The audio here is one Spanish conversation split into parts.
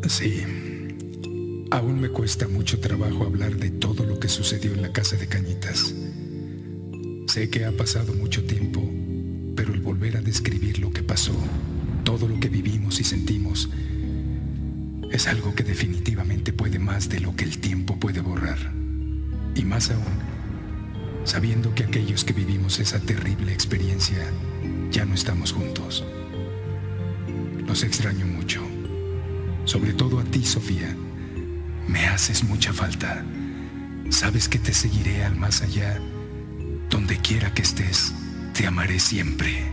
Sí, aún me cuesta mucho trabajo hablar de todo lo que sucedió en la casa de Cañitas. Sé que ha pasado mucho tiempo, pero el volver a describir lo que pasó, todo lo que vivimos y sentimos, es algo que definitivamente puede más de lo que el tiempo puede borrar. Y más aún, sabiendo que aquellos que vivimos esa terrible experiencia ya no estamos juntos. Los extraño mucho. Sobre todo a ti, Sofía. Me haces mucha falta. Sabes que te seguiré al más allá. Donde quiera que estés, te amaré siempre.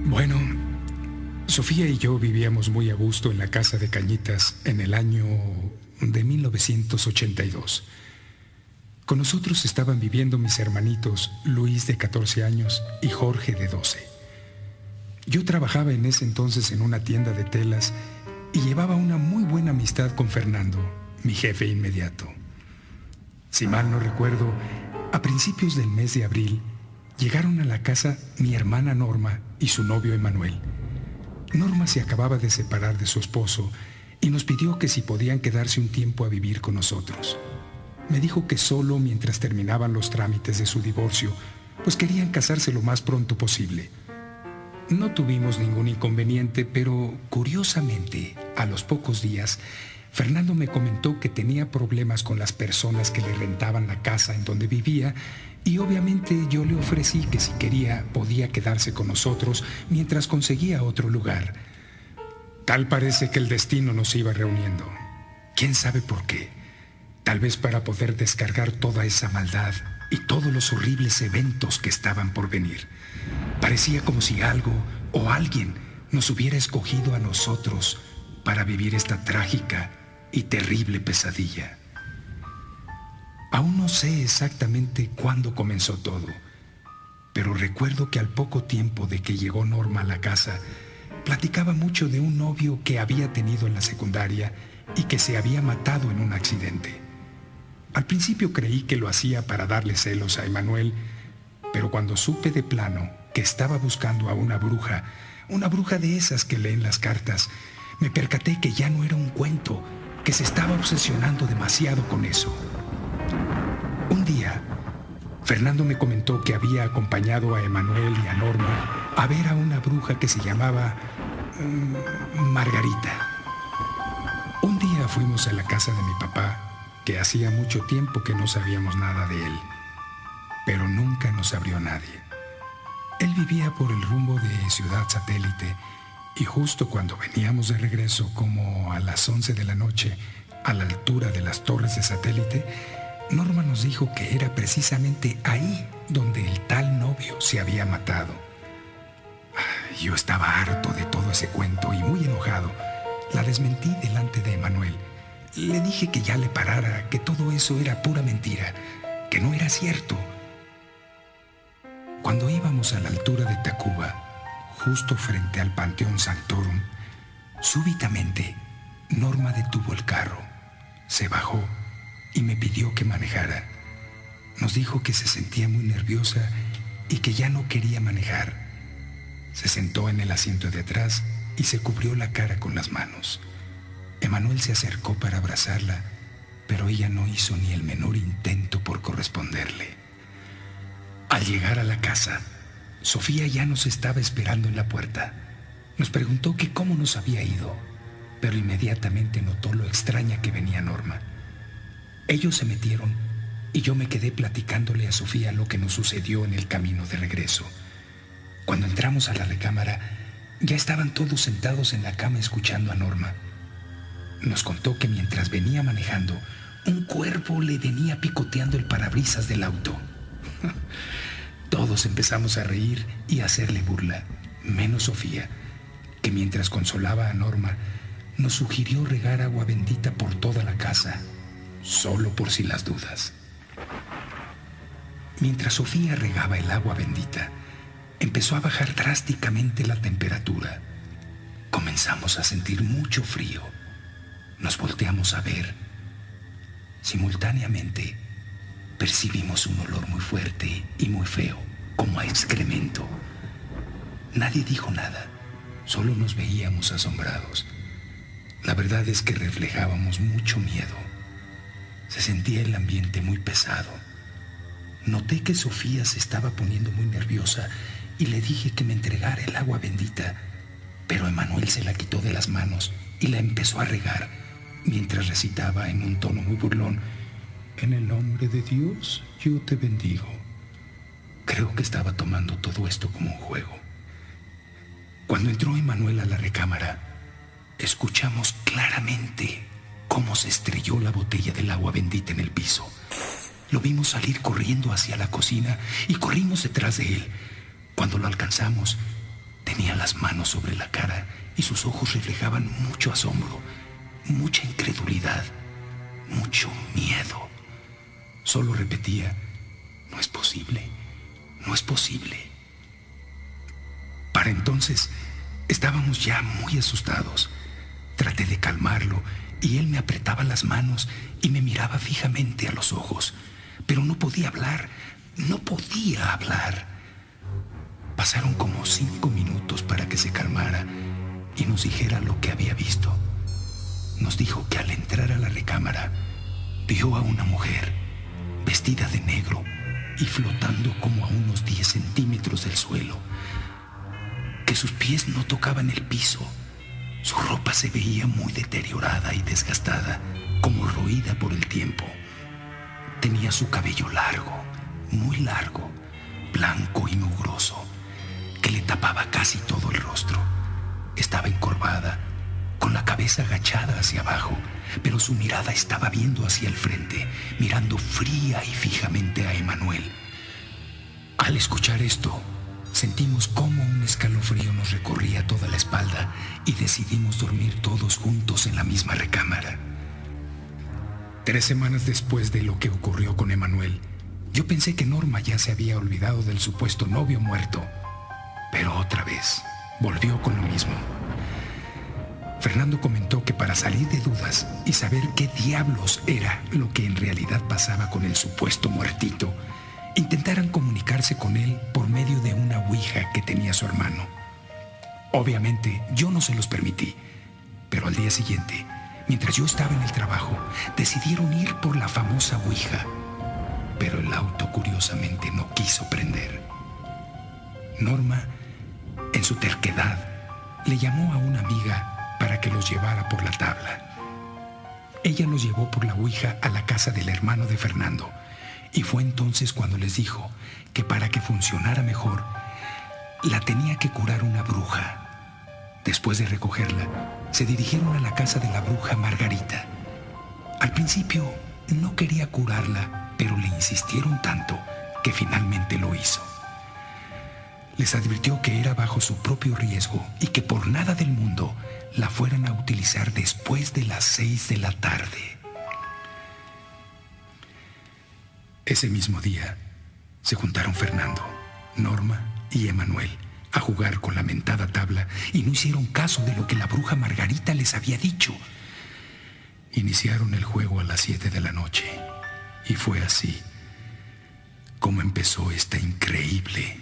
Bueno, Sofía y yo vivíamos muy a gusto en la casa de Cañitas en el año de 1982. Con nosotros estaban viviendo mis hermanitos Luis, de 14 años, y Jorge, de 12. Yo trabajaba en ese entonces en una tienda de telas y llevaba una muy buena amistad con Fernando, mi jefe inmediato. Si mal no recuerdo, a principios del mes de abril llegaron a la casa mi hermana Norma y su novio Emanuel. Norma se acababa de separar de su esposo y nos pidió que si podían quedarse un tiempo a vivir con nosotros. Me dijo que solo mientras terminaban los trámites de su divorcio, pues querían casarse lo más pronto posible. No tuvimos ningún inconveniente, pero curiosamente, a los pocos días, Fernando me comentó que tenía problemas con las personas que le rentaban la casa en donde vivía y obviamente yo le ofrecí que si quería podía quedarse con nosotros mientras conseguía otro lugar. Tal parece que el destino nos iba reuniendo. ¿Quién sabe por qué? Tal vez para poder descargar toda esa maldad y todos los horribles eventos que estaban por venir. Parecía como si algo o alguien nos hubiera escogido a nosotros para vivir esta trágica y terrible pesadilla. Aún no sé exactamente cuándo comenzó todo, pero recuerdo que al poco tiempo de que llegó Norma a la casa, platicaba mucho de un novio que había tenido en la secundaria y que se había matado en un accidente. Al principio creí que lo hacía para darle celos a Emanuel, pero cuando supe de plano que estaba buscando a una bruja de esas que leen las cartas, me percaté que ya no era un cuento, que se estaba obsesionando demasiado con eso. Un día, Fernando me comentó que había acompañado a Emanuel y a Norma a ver a una bruja que se llamaba Margarita. Un día fuimos a la casa de mi papá, que hacía mucho tiempo que no sabíamos nada de él, pero nunca nos abrió nadie. Él vivía por el rumbo de Ciudad Satélite y justo cuando veníamos de regreso, como a las 11 de la noche, a la altura de las torres de Satélite, Norma nos dijo que era precisamente ahí donde el tal novio se había matado. Yo estaba harto de todo ese cuento y muy enojado. La desmentí delante de Emanuel. Le dije que ya le parara, que todo eso era pura mentira, que no era cierto. Cuando íbamos a la altura de Tacuba, justo frente al Panteón Sanctorum, súbitamente Norma detuvo el carro, se bajó y me pidió que manejara. Nos dijo que se sentía muy nerviosa y que ya no quería manejar. Se sentó en el asiento de atrás y se cubrió la cara con las manos. Emanuel se acercó para abrazarla, pero ella no hizo ni el menor intento por corresponderle. Al llegar a la casa, Sofía ya nos estaba esperando en la puerta. Nos preguntó que cómo nos había ido, pero inmediatamente notó lo extraña que venía Norma. Ellos se metieron y yo me quedé platicándole a Sofía lo que nos sucedió en el camino de regreso. Cuando entramos a la recámara, ya estaban todos sentados en la cama escuchando a Norma. Nos contó que mientras venía manejando, un cuervo le venía picoteando el parabrisas del auto. Todos empezamos a reír y a hacerle burla, menos Sofía, que mientras consolaba a Norma, nos sugirió regar agua bendita por toda la casa, solo por si las dudas. Mientras Sofía regaba el agua bendita, empezó a bajar drásticamente la temperatura. Comenzamos a sentir mucho frío. Nos volteamos a ver. Simultáneamente, percibimos un olor muy fuerte y muy feo, como a excremento. Nadie dijo nada, Solo nos veíamos asombrados. La verdad es que reflejábamos mucho miedo. Se sentía el ambiente muy pesado. Noté que Sofía se estaba poniendo muy nerviosa y le dije que me entregara el agua bendita, pero Emanuel se la quitó de las manos y la empezó a regar, mientras recitaba en un tono muy burlón: «En el nombre de Dios, yo te bendigo». Creo que estaba tomando todo esto como un juego. Cuando entró Emanuel a la recámara, escuchamos claramente cómo se estrelló la botella del agua bendita en el piso. Lo vimos salir corriendo hacia la cocina y corrimos detrás de él. Cuando lo alcanzamos, tenía las manos sobre la cara y sus ojos reflejaban mucho asombro, mucha incredulidad, mucho miedo. Solo repetía: «No es posible, no es posible». Para entonces estábamos ya muy asustados. Traté de calmarlo y él me apretaba las manos y me miraba fijamente a los ojos, pero no podía hablar, no podía hablar. Pasaron como 5 minutos para que se calmara y nos dijera lo que había visto. Nos dijo que al entrar a la recámara vio a una mujer vestida de negro y flotando como a unos 10 centímetros del suelo, que sus pies no tocaban el piso. Su ropa se veía muy deteriorada y desgastada, como roída por el tiempo. Tenía su cabello largo, muy largo, blanco y mugroso, que le tapaba casi todo el rostro. Estaba encorvada, con la cabeza agachada hacia abajo, pero su mirada estaba viendo hacia el frente, mirando fría y fijamente a Emanuel. Al escuchar esto, sentimos cómo un escalofrío nos recorría toda la espalda y decidimos dormir todos juntos en la misma recámara. 3 semanas después de lo que ocurrió con Emanuel, yo pensé que Norma ya se había olvidado del supuesto novio muerto, pero otra vez volvió con lo mismo. Fernando comentó que para salir de dudas y saber qué diablos era lo que en realidad pasaba con el supuesto muertito, intentaran comunicarse con él por medio de una ouija que tenía su hermano. Obviamente yo no se los permití, pero al día siguiente, mientras yo estaba en el trabajo, decidieron ir por la famosa ouija, pero el auto curiosamente no quiso prender. Norma, en su terquedad, le llamó a una amiga para que los llevara por la tabla. Ella los llevó por la ouija a la casa del hermano de Fernando, y fue entonces cuando les dijo que para que funcionara mejor, la tenía que curar una bruja. Después de recogerla, se dirigieron a la casa de la bruja Margarita. Al principio no quería curarla, pero le insistieron tanto que finalmente lo hizo. Les advirtió que era bajo su propio riesgo y que por nada del mundo la fueran a utilizar después de las 6 de la tarde. Ese mismo día se juntaron Fernando, Norma y Emanuel a jugar con la mentada tabla y no hicieron caso de lo que la bruja Margarita les había dicho. Iniciaron el juego a las 7 de la noche y fue así como empezó esta increíble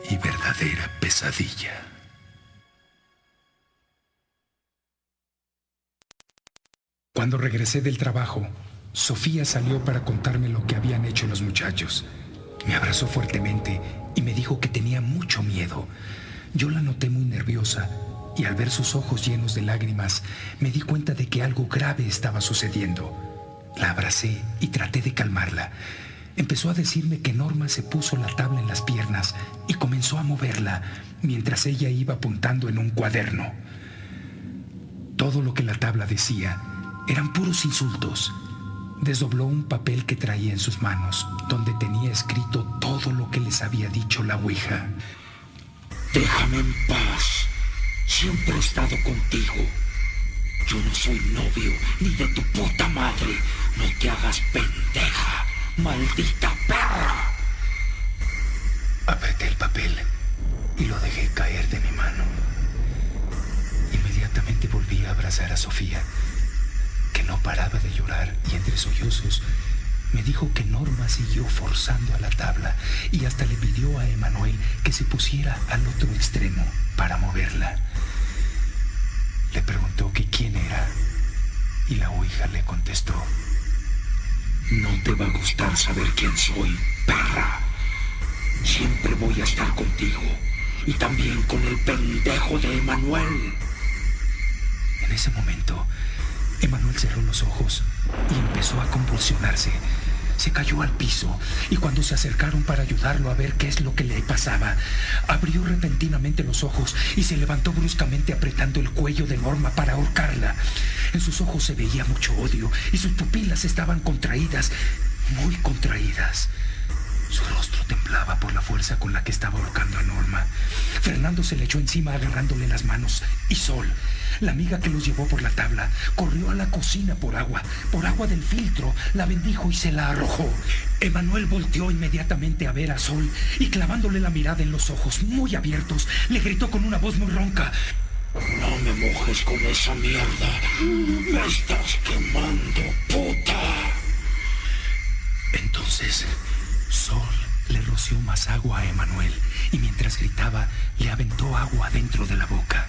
y verdadera pesadilla. Cuando regresé del trabajo, Sofía salió para contarme lo que habían hecho los muchachos. Me abrazó fuertemente y me dijo que tenía mucho miedo. Yo la noté muy nerviosa y al ver sus ojos llenos de lágrimas, me di cuenta de que algo grave estaba sucediendo. La abracé y traté de calmarla. Empezó a decirme que Norma se puso la tabla en las piernas y comenzó a moverla mientras ella iba apuntando en un cuaderno. Todo lo que la tabla decía eran puros insultos. Desdobló un papel que traía en sus manos, donde tenía escrito todo lo que les había dicho la ouija. Déjame en paz. Siempre he estado contigo. Yo no soy novio ni de tu puta madre. No te hagas pendeja, maldita perra. Apreté el papel y lo dejé caer de mi mano. Inmediatamente volví a abrazar a Sofía, que no paraba de llorar, y entre sollozos me dijo que Norma siguió forzando a la tabla y hasta le pidió a Emanuel que se pusiera al otro extremo para moverla. Le preguntó que quién era y la ouija le contestó: no te va a gustar saber quién soy, perra. Siempre voy a estar contigo y también con el pendejo de Emanuel. En ese momento, Emanuel cerró los ojos y empezó a convulsionarse. Se cayó al piso y cuando se acercaron para ayudarlo a ver qué es lo que le pasaba, abrió repentinamente los ojos y se levantó bruscamente apretando el cuello de Norma para ahorcarla. En sus ojos se veía mucho odio y sus pupilas estaban contraídas, muy contraídas. Su rostro temblaba por la fuerza con la que estaba ahorcando a Norma. Fernando se le echó encima agarrándole las manos y Sol, la amiga que los llevó por la tabla, corrió a la cocina por agua del filtro, la bendijo y se la arrojó. Emanuel volteó inmediatamente a ver a Sol y clavándole la mirada en los ojos muy abiertos, le gritó con una voz muy ronca: no me mojes con esa mierda. Me estás quemando, puta. Entonces, Sol le roció más agua a Emanuel y mientras gritaba, le aventó agua dentro de la boca.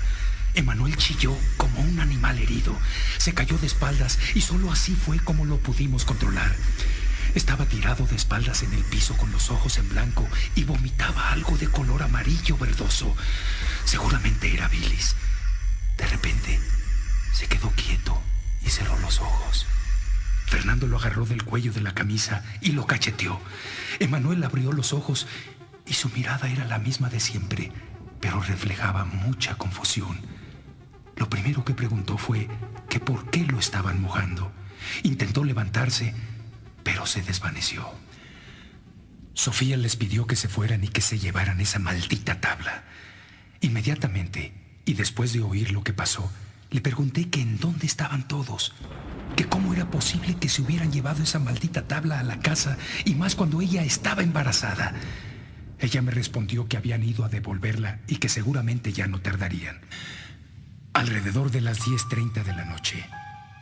Emanuel chilló como un animal herido. Se cayó de espaldas y solo así fue como lo pudimos controlar. Estaba tirado de espaldas en el piso con los ojos en blanco y vomitaba algo de color amarillo verdoso. Seguramente era bilis. De repente, se quedó quieto y cerró los ojos. Fernando lo agarró del cuello de la camisa y lo cacheteó. Emanuel abrió los ojos y su mirada era la misma de siempre, pero reflejaba mucha confusión. Lo primero que preguntó fue que por qué lo estaban mojando. Intentó levantarse, pero se desvaneció. Sofía les pidió que se fueran y que se llevaran esa maldita tabla. Inmediatamente, y después de oír lo que pasó, le pregunté que en dónde estaban todos, que cómo era posible que se hubieran llevado esa maldita tabla a la casa, y más cuando ella estaba embarazada. Ella me respondió que habían ido a devolverla y que seguramente ya no tardarían. Alrededor de las 10:30 de la noche,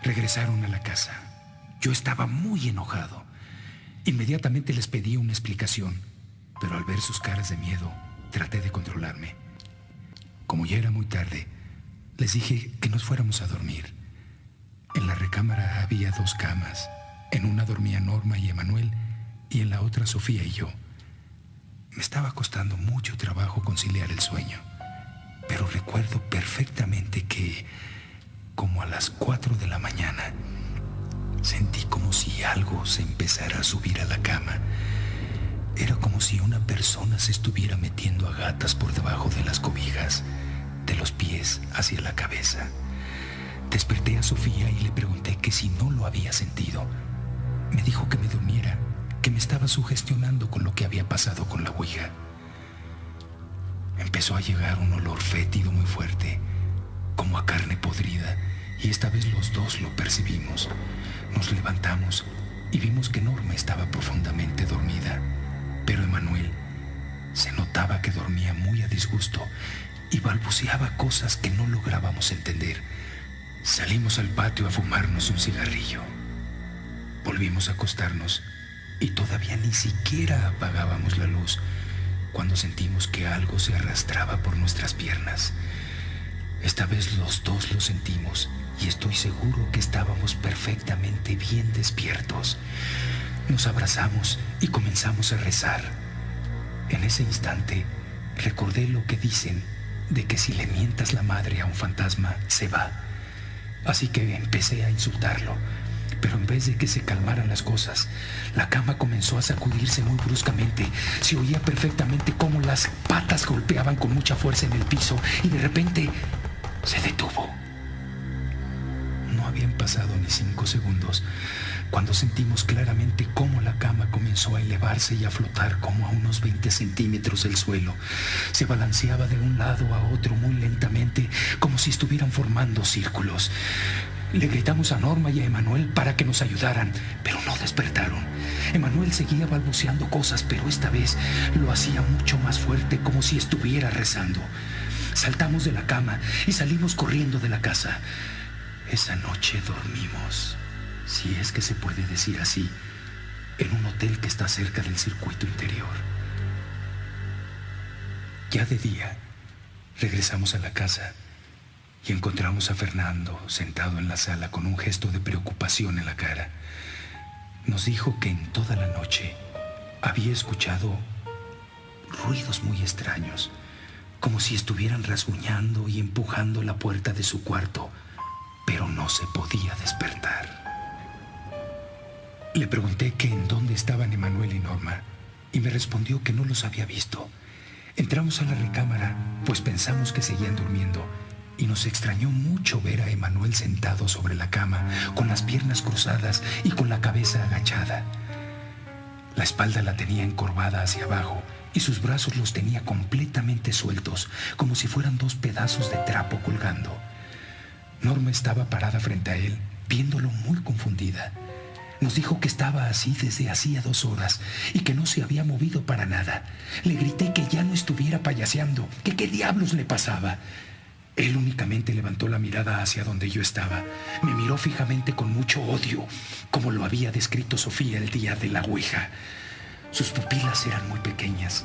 regresaron a la casa. Yo estaba muy enojado. Inmediatamente les pedí una explicación, pero al ver sus caras de miedo, traté de controlarme. Como ya era muy tarde, les dije que nos fuéramos a dormir. En la recámara había 2 camas. En una dormía Norma y Emanuel y en la otra Sofía y yo. Me estaba costando mucho trabajo conciliar el sueño, pero recuerdo perfectamente que, como a las 4 de la mañana, sentí como si algo se empezara a subir a la cama. Era como si una persona se estuviera metiendo a gatas por debajo de las cobijas, de los pies hacia la cabeza. Desperté a Sofía y le pregunté que si no lo había sentido. Me dijo que me durmiera, que me estaba sugestionando con lo que había pasado con la ouija. Empezó a llegar un olor fétido muy fuerte, como a carne podrida, y esta vez los dos lo percibimos. Nos levantamos y vimos que Norma estaba profundamente dormida, pero Emanuel se notaba que dormía muy a disgusto y balbuceaba cosas que no lográbamos entender. Salimos al patio a fumarnos un cigarrillo. Volvimos a acostarnos y todavía ni siquiera apagábamos la luz cuando sentimos que algo se arrastraba por nuestras piernas. Esta vez los dos lo sentimos y estoy seguro que estábamos perfectamente bien despiertos. Nos abrazamos y comenzamos a rezar. En ese instante recordé lo que dicen de que si le mientas la madre a un fantasma, se va. Así que empecé a insultarlo, pero en vez de que se calmaran las cosas, la cama comenzó a sacudirse muy bruscamente. Se oía perfectamente cómo las patas golpeaban con mucha fuerza en el piso y de repente se detuvo. No habían pasado ni 5 segundos cuando sentimos claramente cómo la cama comenzó a elevarse y a flotar como a unos 20 centímetros del suelo. Se balanceaba de un lado a otro muy lentamente, como si estuvieran formando círculos. Le gritamos a Norma y a Emanuel para que nos ayudaran, pero no despertaron. Emanuel seguía balbuceando cosas, pero esta vez lo hacía mucho más fuerte, como si estuviera rezando. Saltamos de la cama y salimos corriendo de la casa. Esa noche dormimos, si es que se puede decir así, en un hotel que está cerca del circuito interior. Ya de día, regresamos a la casa y encontramos a Fernando sentado en la sala con un gesto de preocupación en la cara. Nos dijo que en toda la noche había escuchado ruidos muy extraños, como si estuvieran rasguñando y empujando la puerta de su cuarto, pero no se podía despertar. Le pregunté que en dónde estaban Emanuel y Norma, y me respondió que no los había visto. Entramos a la recámara, pues pensamos que seguían durmiendo, y nos extrañó mucho ver a Emanuel sentado sobre la cama, con las piernas cruzadas y con la cabeza agachada. La espalda la tenía encorvada hacia abajo y sus brazos los tenía completamente sueltos, como si fueran dos pedazos de trapo colgando. Norma estaba parada frente a él, viéndolo muy confundida. Nos dijo que estaba así desde hacía 2 horas y que no se había movido para nada. Le grité que ya no estuviera payaseando, que qué diablos le pasaba. Él únicamente levantó la mirada hacia donde yo estaba. Me miró fijamente con mucho odio, como lo había descrito Sofía el día de la ouija. Sus pupilas eran muy pequeñas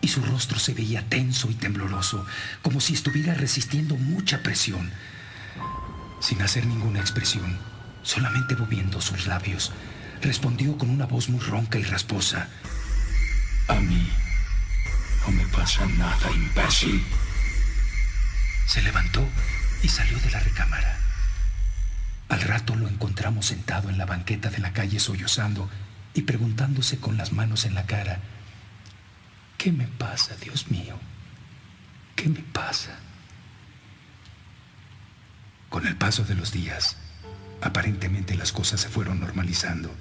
y su rostro se veía tenso y tembloroso, como si estuviera resistiendo mucha presión. Sin hacer ninguna expresión, solamente moviendo sus labios, respondió con una voz muy ronca y rasposa: A mí no me pasa nada, imbécil. Se levantó y salió de la recámara. Al rato lo encontramos sentado en la banqueta de la calle sollozando y preguntándose con las manos en la cara: ¿qué me pasa, Dios mío? ¿Qué me pasa? Con el paso de los días, aparentemente las cosas se fueron normalizando.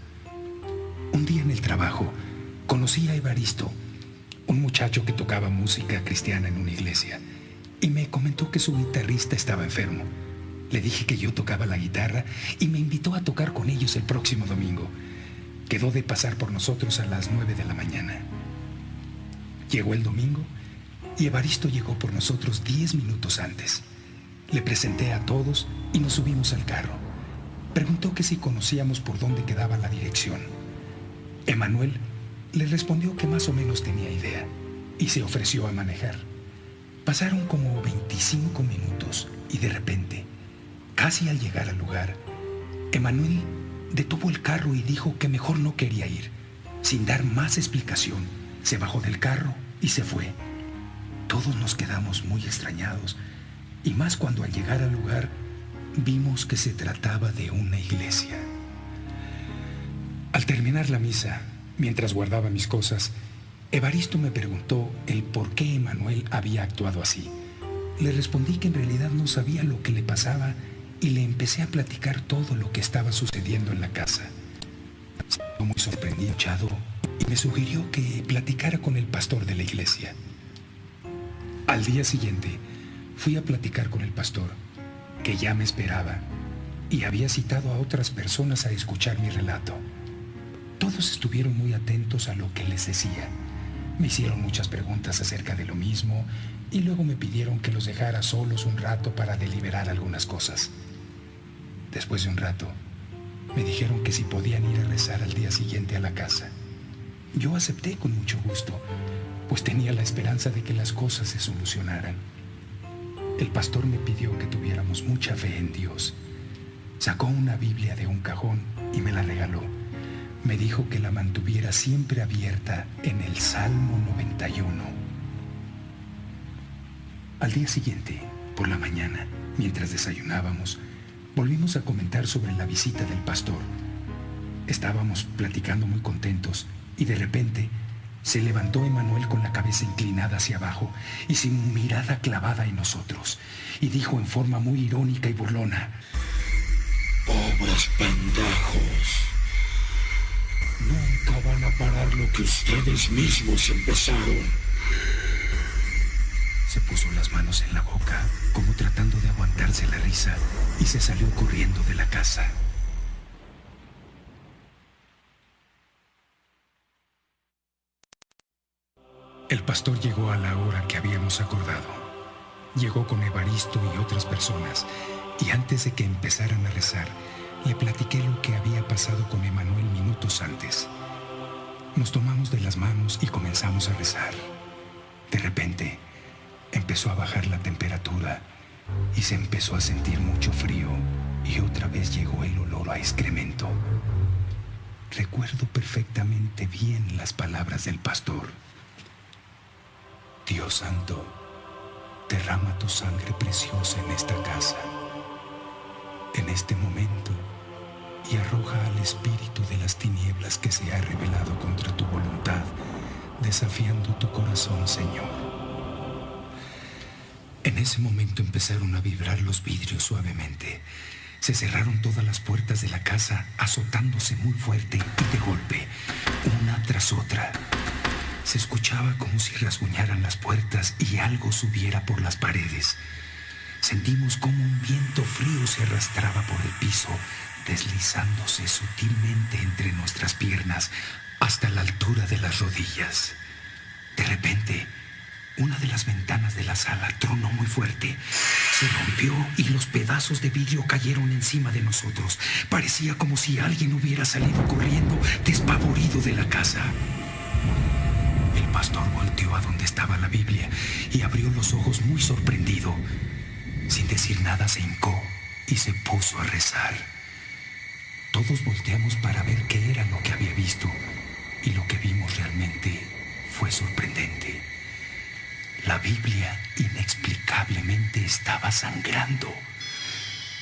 Un día en el trabajo conocí a Evaristo, un muchacho que tocaba música cristiana en una iglesia, y me comentó que su guitarrista estaba enfermo. Le dije que yo tocaba la guitarra y me invitó a tocar con ellos el próximo domingo. Quedó de pasar por nosotros a las 9 de la mañana. Llegó el domingo y Evaristo llegó por nosotros 10 minutos antes. Le presenté a todos y nos subimos al carro. Preguntó que si conocíamos por dónde quedaba la dirección. Emanuel le respondió que más o menos tenía idea y se ofreció a manejar. Pasaron como 25 minutos y de repente, casi al llegar al lugar, Emanuel detuvo el carro y dijo que mejor no quería ir. Sin dar más explicación, se bajó del carro y se fue. Todos nos quedamos muy extrañados, y más cuando al llegar al lugar vimos que se trataba de una iglesia. Al terminar la misa, mientras guardaba mis cosas, Evaristo me preguntó el por qué Emanuel había actuado así. Le respondí que en realidad no sabía lo que le pasaba y le empecé a platicar todo lo que estaba sucediendo en la casa. Se quedó muy sorprendido y me sugirió que platicara con el pastor de la iglesia. Al día siguiente fui a platicar con el pastor, que ya me esperaba y había citado a otras personas a escuchar mi relato. Todos estuvieron muy atentos a lo que les decía. Me hicieron muchas preguntas acerca de lo mismo y luego me pidieron que los dejara solos un rato para deliberar algunas cosas. Después de un rato, me dijeron que si podían ir a rezar al día siguiente a la casa. Yo acepté con mucho gusto, pues tenía la esperanza de que las cosas se solucionaran. El pastor me pidió que tuviéramos mucha fe en Dios. Sacó una Biblia de un cajón y me la regaló. Me dijo que la mantuviera siempre abierta en el Salmo 91. Al día siguiente, por la mañana, mientras desayunábamos, volvimos a comentar sobre la visita del pastor. Estábamos platicando muy contentos y de repente se levantó Emanuel con la cabeza inclinada hacia abajo y sin mirada clavada en nosotros, y dijo en forma muy irónica y burlona: Pobres pendejos. Nunca van a parar lo que ustedes mismos empezaron. Se puso las manos en la boca, como tratando de aguantarse la risa, y se salió corriendo de la casa. El pastor llegó a la hora que habíamos acordado. Llegó con Evaristo y otras personas, y antes de que empezaran a rezar, le platiqué lo que había pasado con Emanuel minutos antes. Nos tomamos de las manos y comenzamos a rezar. De repente, empezó a bajar la temperatura y se empezó a sentir mucho frío y otra vez llegó el olor a excremento. Recuerdo perfectamente bien las palabras del pastor. Dios santo, derrama tu sangre preciosa en esta casa, en este momento, y arroja al espíritu de las tinieblas que se ha rebelado contra tu voluntad, desafiando tu corazón, Señor. En ese momento empezaron a vibrar los vidrios suavemente. Se cerraron todas las puertas de la casa, azotándose muy fuerte y de golpe, una tras otra. Se escuchaba como si rasguñaran las puertas y algo subiera por las paredes. Sentimos como un viento frío se arrastraba por el piso, deslizándose sutilmente entre nuestras piernas hasta la altura de las rodillas. De repente, una de las ventanas de la sala tronó muy fuerte. Se rompió y los pedazos de vidrio cayeron encima de nosotros. Parecía como si alguien hubiera salido corriendo, despavorido de la casa. El pastor volteó a donde estaba la Biblia y abrió los ojos muy sorprendido. Sin decir nada se hincó y se puso a rezar. Todos volteamos para ver qué era lo que había visto, y lo que vimos realmente fue sorprendente. La Biblia inexplicablemente estaba sangrando.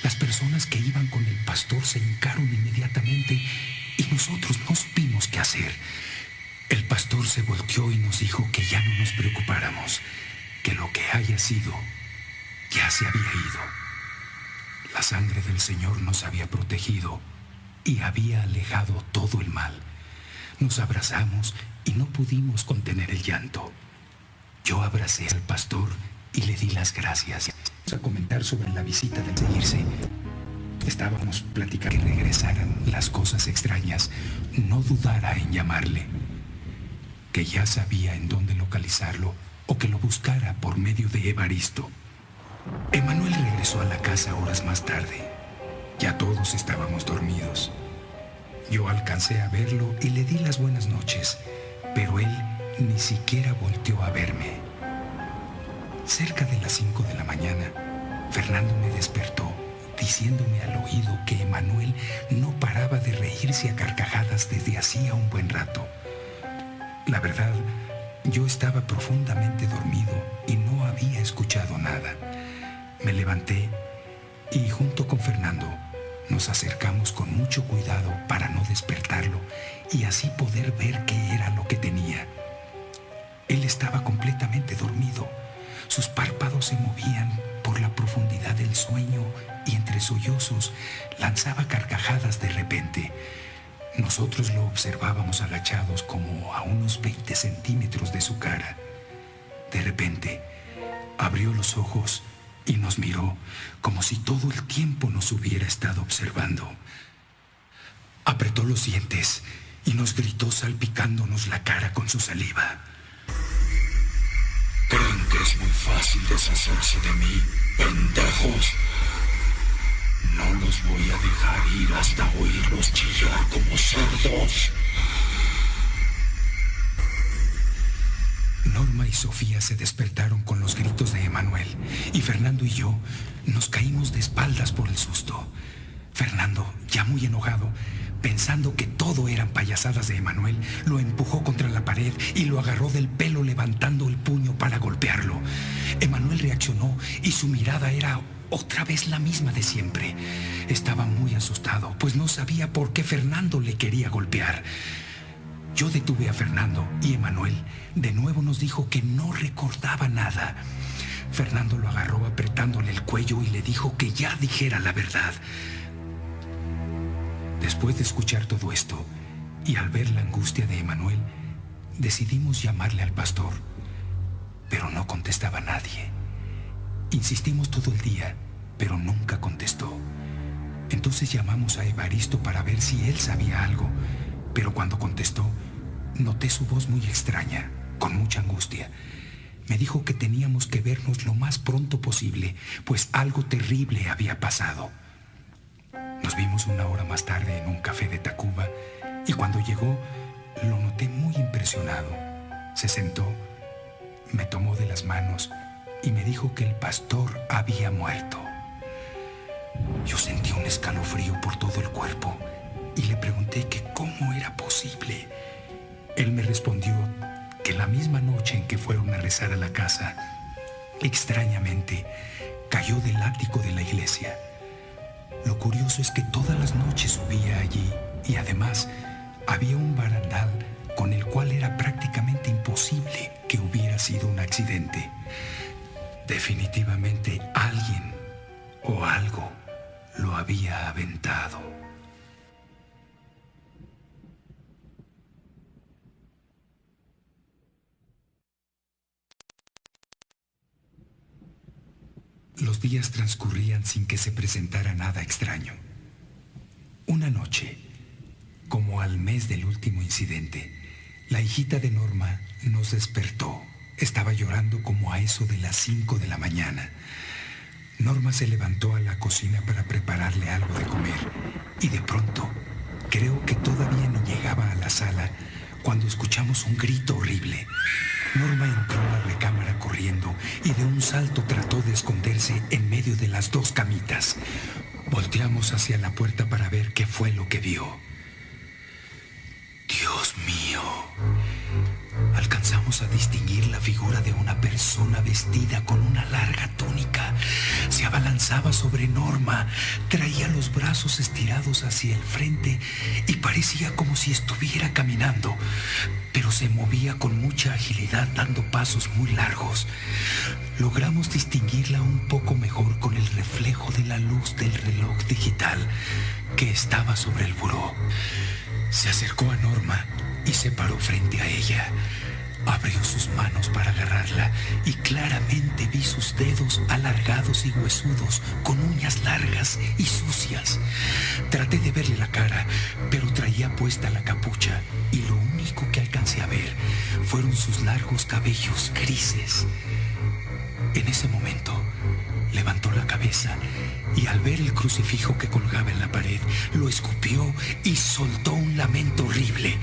Las personas que iban con el pastor se hincaron inmediatamente y nosotros no supimos qué hacer. El pastor se volteó y nos dijo que ya no nos preocupáramos, que lo que haya sido ya se había ido. La sangre del Señor nos había protegido y había alejado todo el mal. Nos abrazamos y no pudimos contener el llanto. Yo abracé al pastor y le di las gracias. Vamos a comentar sobre la visita de seguirse. Estábamos platicando que regresaran las cosas extrañas. No dudara en llamarle, que ya sabía en dónde localizarlo o que lo buscara por medio de Evaristo. Emanuel regresó a la casa horas más tarde. Ya todos estábamos dormidos. Yo alcancé a verlo y le di las buenas noches, pero él ni siquiera volteó a verme. Cerca de las 5 de la mañana, Fernando me despertó diciéndome al oído que Emanuel no paraba de reírse a carcajadas desde hacía un buen rato. La verdad, yo estaba profundamente dormido y no había escuchado nada. Me levanté y junto con Fernando nos acercamos con mucho cuidado para no despertarlo y así poder ver qué era lo que tenía. Él estaba completamente dormido. Sus párpados se movían por la profundidad del sueño y entre sollozos lanzaba carcajadas de repente. Nosotros lo observábamos agachados como a unos 20 centímetros de su cara. De repente, abrió los ojos y nos miró como si todo el tiempo nos hubiera estado observando. Apretó los dientes y nos gritó salpicándonos la cara con su saliva. ¿Creen que es muy fácil deshacerse de mí, pendejos? No los voy a dejar ir hasta oírlos chillar como cerdos. Norma y Sofía se despertaron con los gritos de Emanuel y Fernando y yo nos caímos de espaldas por el susto. Fernando, ya muy enojado, pensando que todo eran payasadas de Emanuel, lo empujó contra la pared y lo agarró del pelo levantando el puño para golpearlo. Emanuel reaccionó y su mirada era otra vez la misma de siempre. Estaba muy asustado, pues no sabía por qué Fernando le quería golpear. Yo detuve a Fernando y Emanuel de nuevo nos dijo que no recordaba nada. Fernando lo agarró apretándole el cuello y le dijo que ya dijera la verdad. Después de escuchar todo esto y al ver la angustia de Emanuel, decidimos llamarle al pastor, pero no contestaba nadie. Insistimos todo el día, pero nunca contestó. Entonces llamamos a Evaristo para ver si él sabía algo, pero cuando contestó, noté su voz muy extraña, con mucha angustia. Me dijo que teníamos que vernos lo más pronto posible, pues algo terrible había pasado. Nos vimos una hora más tarde en un café de Tacuba y cuando llegó lo noté muy impresionado. Se sentó, me tomó de las manos y me dijo que el pastor había muerto. Yo sentí un escalofrío por todo el cuerpo y le pregunté que cómo era posible. Él me respondió que la misma noche en que fueron a rezar a la casa, extrañamente, cayó del ático de la iglesia. Lo curioso es que todas las noches subía allí y además había un barandal con el cual era prácticamente imposible que hubiera sido un accidente. Definitivamente alguien o algo lo había aventado. Los días transcurrían sin que se presentara nada extraño. Una noche, como al mes del último incidente, la hijita de Norma nos despertó. Estaba llorando como a eso de las 5 de la mañana. Norma se levantó a la cocina para prepararle algo de comer y de pronto, creo que todavía ni llegaba a la sala cuando escuchamos un grito horrible. Norma entró a la recámara corriendo y de un salto trató de esconderse en medio de las dos camitas. Volteamos hacia la puerta para ver qué fue lo que vio. ¡Dios mío! Alcanzamos a distinguir la figura de una persona vestida con una larga túnica. Se abalanzaba sobre Norma, traía los brazos estirados hacia el frente y parecía como si estuviera caminando, pero se movía con mucha agilidad dando pasos muy largos. Logramos distinguirla un poco mejor con el reflejo de la luz del reloj digital que estaba sobre el buró. Se acercó a Norma y se paró frente a ella. Abrió sus manos para agarrarla y claramente vi sus dedos alargados y huesudos con uñas largas y sucias. Traté de verle la cara, pero traía puesta la capucha y lo único que alcancé a ver fueron sus largos cabellos grises. En ese momento levantó la cabeza y al ver el crucifijo que colgaba en la pared, lo escupió y soltó un lamento horrible.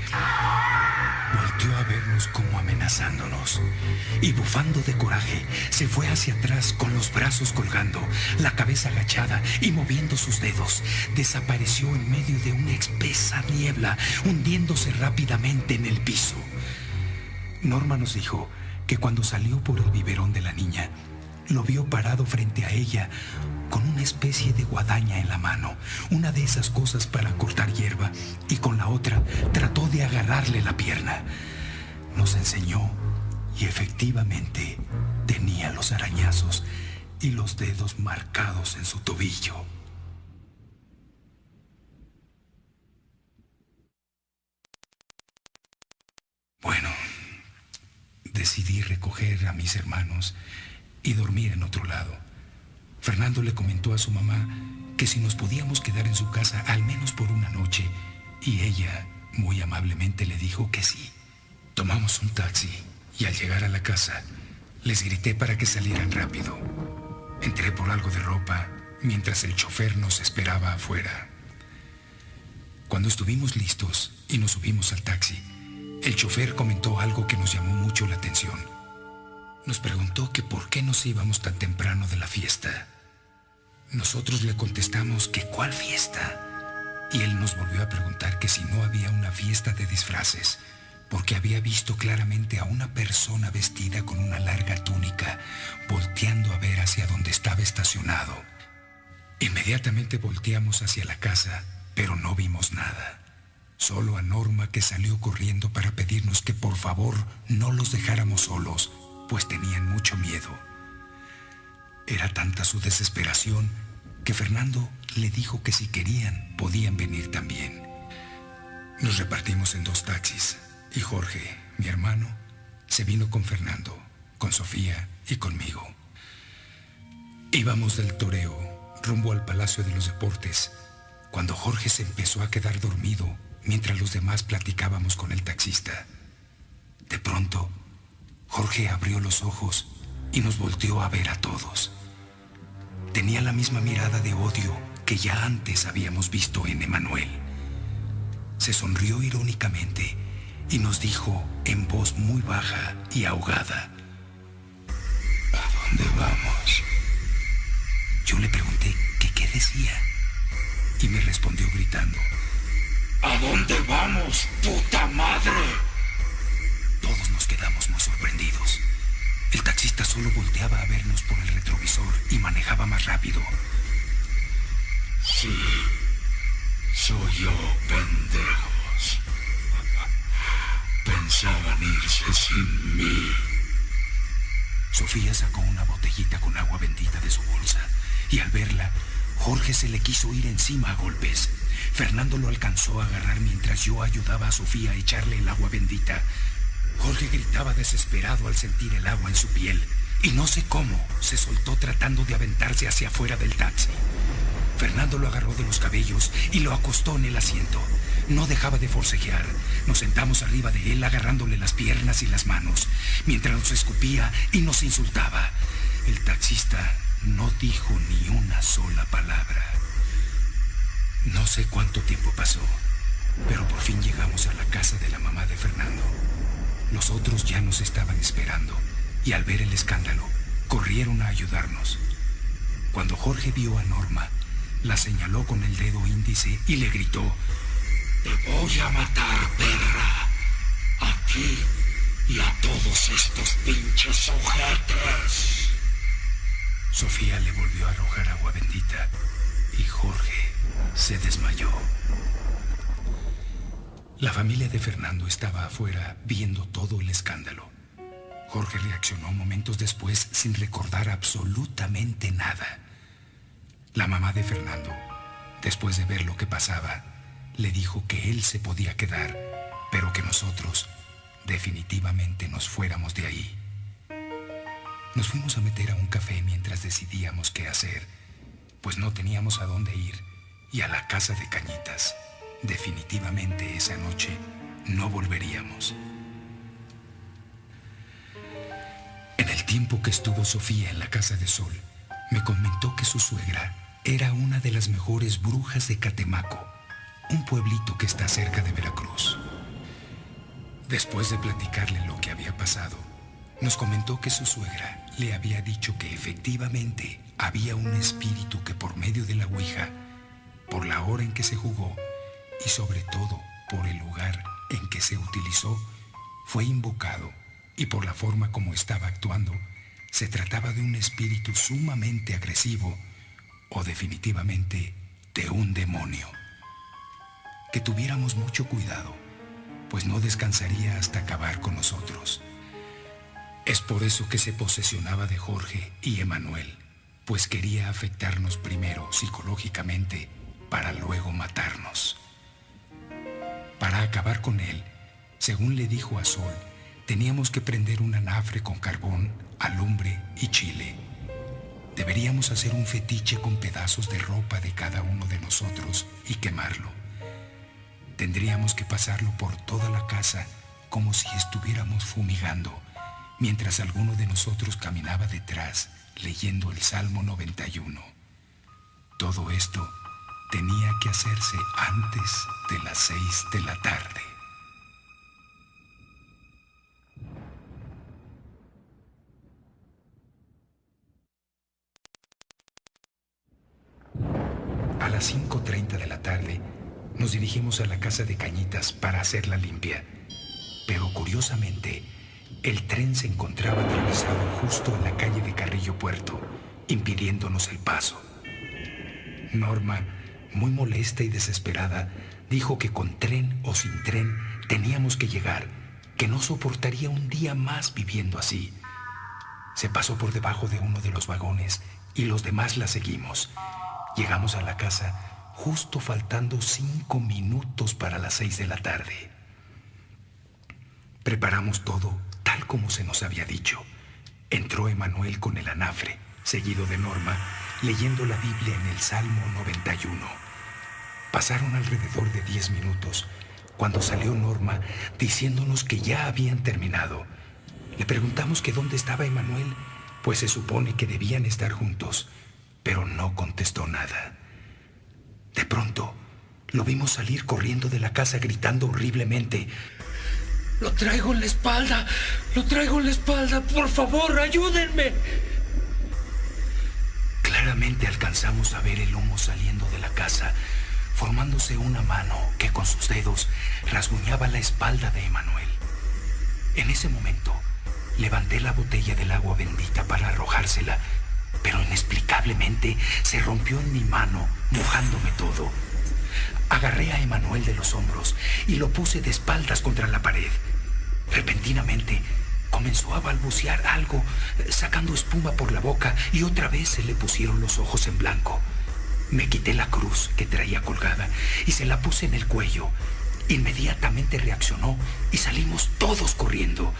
Volteó a vernos como amenazándonos y bufando de coraje se fue hacia atrás con los brazos colgando, la cabeza agachada y moviendo sus dedos. Desapareció en medio de una espesa niebla, hundiéndose rápidamente en el piso. Norma nos dijo que cuando salió por el biberón de la niña, lo vio parado frente a ella con una especie de guadaña en la mano, una de esas cosas para cortar hierba, y con la otra trató de agarrarle la pierna. Nos enseñó y efectivamente tenía los arañazos y los dedos marcados en su tobillo. Bueno, decidí recoger a mis hermanos y dormir en otro lado. Fernando le comentó a su mamá que si nos podíamos quedar en su casa al menos por una noche, y ella muy amablemente le dijo que sí. Tomamos un taxi y al llegar a la casa les grité para que salieran rápido. Entré por algo de ropa mientras el chofer nos esperaba afuera. Cuando estuvimos listos y nos subimos al taxi, el chofer comentó algo que nos llamó mucho la atención. Nos preguntó que por qué nos íbamos tan temprano de la fiesta. Nosotros le contestamos que ¿cuál fiesta? Y él nos volvió a preguntar que si no había una fiesta de disfraces, porque había visto claramente a una persona vestida con una larga túnica volteando a ver hacia donde estaba estacionado. Inmediatamente volteamos hacia la casa, pero no vimos nada. Solo a Norma, que salió corriendo para pedirnos que por favor no los dejáramos solos, pues tenían mucho miedo. Era tanta su desesperación que Fernando le dijo que si querían podían venir también. Nos repartimos en 2 taxis y Jorge, mi hermano, se vino con Fernando, con Sofía y conmigo. Íbamos del toreo rumbo al Palacio de los Deportes cuando Jorge se empezó a quedar dormido mientras los demás platicábamos con el taxista. De pronto, Jorge abrió los ojos y nos volteó a ver a todos. Tenía la misma mirada de odio que ya antes habíamos visto en Emanuel. Se sonrió irónicamente y nos dijo en voz muy baja y ahogada: ¿A dónde dónde vamos, puta madre? Todos nos quedamos muy sorprendidos. El taxista solo volteaba a vernos por el retrovisor y manejaba más rápido. Sí, soy yo, pendejos. Pensaban irse sin mí. Sofía sacó una botellita con agua bendita de su bolsa y al verla, Jorge se le quiso ir encima a golpes. Fernando lo alcanzó a agarrar mientras yo ayudaba a Sofía a echarle el agua bendita. Jorge gritaba desesperado al sentir el agua en su piel y no sé cómo se soltó tratando de aventarse hacia afuera del taxi. Fernando lo agarró de los cabellos y lo acostó en el asiento. No dejaba de forcejear. Nos sentamos arriba de él agarrándole las piernas y las manos, mientras nos escupía y nos insultaba. El taxista no dijo ni una sola palabra. No sé cuánto tiempo pasó, pero por fin llegamos a la casa de la mamá de Fernando. Los otros ya nos estaban esperando y al ver el escándalo, corrieron a ayudarnos. Cuando Jorge vio a Norma, la señaló con el dedo índice y le gritó: Te voy a matar, perra. A ti y a todos estos pinches ojetes. Sofía le volvió a arrojar agua bendita y Jorge se desmayó. La familia de Fernando estaba afuera viendo todo el escándalo. Jorge reaccionó momentos después sin recordar absolutamente nada. La mamá de Fernando, después de ver lo que pasaba, le dijo que él se podía quedar, pero que nosotros definitivamente nos fuéramos de ahí. Nos fuimos a meter a un café mientras decidíamos qué hacer, pues no teníamos a dónde ir, y a la casa de Cañitas. Definitivamente esa noche no volveríamos. En el tiempo que estuvo Sofía en la casa de Sol, me comentó que su suegra era una de las mejores brujas de Catemaco, un pueblito que está cerca de Veracruz. Después de platicarle lo que había pasado, nos comentó que su suegra le había dicho que efectivamente había un espíritu que por medio de la ouija, por la hora en que se jugó y sobre todo por el lugar en que se utilizó, fue invocado y por la forma como estaba actuando, se trataba de un espíritu sumamente agresivo o definitivamente de un demonio. Que tuviéramos mucho cuidado, pues no descansaría hasta acabar con nosotros. Es por eso que se posesionaba de Jorge y Emanuel, pues quería afectarnos primero psicológicamente para luego matarnos. Para acabar con él, según le dijo a Sol, teníamos que prender un anafre con carbón, alumbre y chile. Deberíamos hacer un fetiche con pedazos de ropa de cada uno de nosotros y quemarlo. Tendríamos que pasarlo por toda la casa como si estuviéramos fumigando, mientras alguno de nosotros caminaba detrás leyendo el Salmo 91. Todo esto tenía que hacerse antes de las 6 de la tarde. A las 5:30 de la tarde, nos dirigimos a la casa de Cañitas para hacerla limpia. Pero curiosamente, el tren se encontraba atravesado justo en la calle de Carrillo Puerto, impidiéndonos el paso. Norma, muy molesta y desesperada, dijo que con tren o sin tren teníamos que llegar, que no soportaría un día más viviendo así. Se pasó por debajo de uno de los vagones y los demás la seguimos. Llegamos a la casa justo faltando 5 minutos para las 6 de la tarde. Preparamos todo tal como se nos había dicho. Entró Emanuel con el anafre, seguido de Norma, leyendo la Biblia en el Salmo 91. Pasaron alrededor de 10 minutos cuando salió Norma diciéndonos que ya habían terminado. Le preguntamos que dónde estaba Emanuel, pues se supone que debían estar juntos, pero no contestó nada. De pronto, lo vimos salir corriendo de la casa gritando horriblemente: ¡Lo traigo en la espalda! ¡Lo traigo en la espalda! ¡Por favor, ayúdenme! Claramente alcanzamos a ver el humo saliendo de la casa. formándose una mano que con sus dedos rasguñaba la espalda de Emanuel. En ese momento, levanté la botella del agua bendita para arrojársela, pero inexplicablemente se rompió en mi mano, mojándome todo. Agarré a Emanuel de los hombros y lo puse de espaldas contra la pared. Repentinamente, comenzó a balbucear algo, sacando espuma por la boca, y otra vez se le pusieron los ojos en blanco. Me quité la cruz que traía colgada y se la puse en el cuello. Inmediatamente reaccionó y salimos todos corriendo.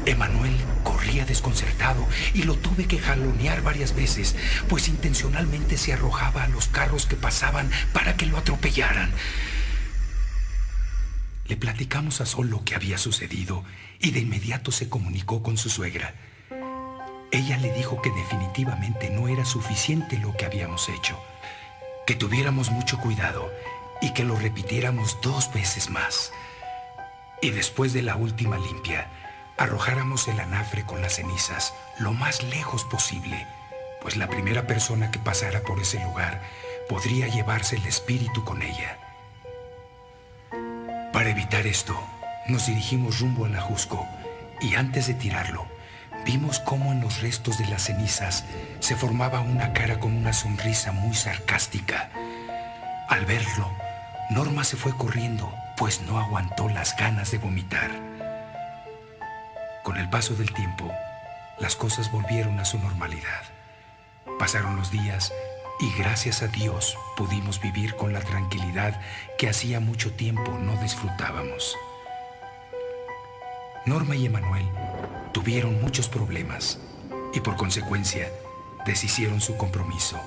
Emanuel corría desconcertado y lo tuve que jalonear varias veces, pues intencionalmente se arrojaba a los carros que pasaban para que lo atropellaran. Le platicamos a Sol lo que había sucedido y de inmediato se comunicó con su suegra. Ella le dijo que definitivamente no era suficiente lo que habíamos hecho, que tuviéramos mucho cuidado y que lo repitiéramos 2 veces más. Y después de la última limpia, arrojáramos el anafre con las cenizas lo más lejos posible, pues la primera persona que pasara por ese lugar podría llevarse el espíritu con ella. Para evitar esto, nos dirigimos rumbo al ajusco y antes de tirarlo, vimos cómo en los restos de las cenizas se formaba una cara con una sonrisa muy sarcástica. Al verlo, Norma se fue corriendo, pues no aguantó las ganas de vomitar. Con el paso del tiempo, las cosas volvieron a su normalidad. Pasaron los días y gracias a Dios pudimos vivir con la tranquilidad que hacía mucho tiempo no disfrutábamos. Norma y Emanuel tuvieron muchos problemas y por consecuencia deshicieron su compromiso.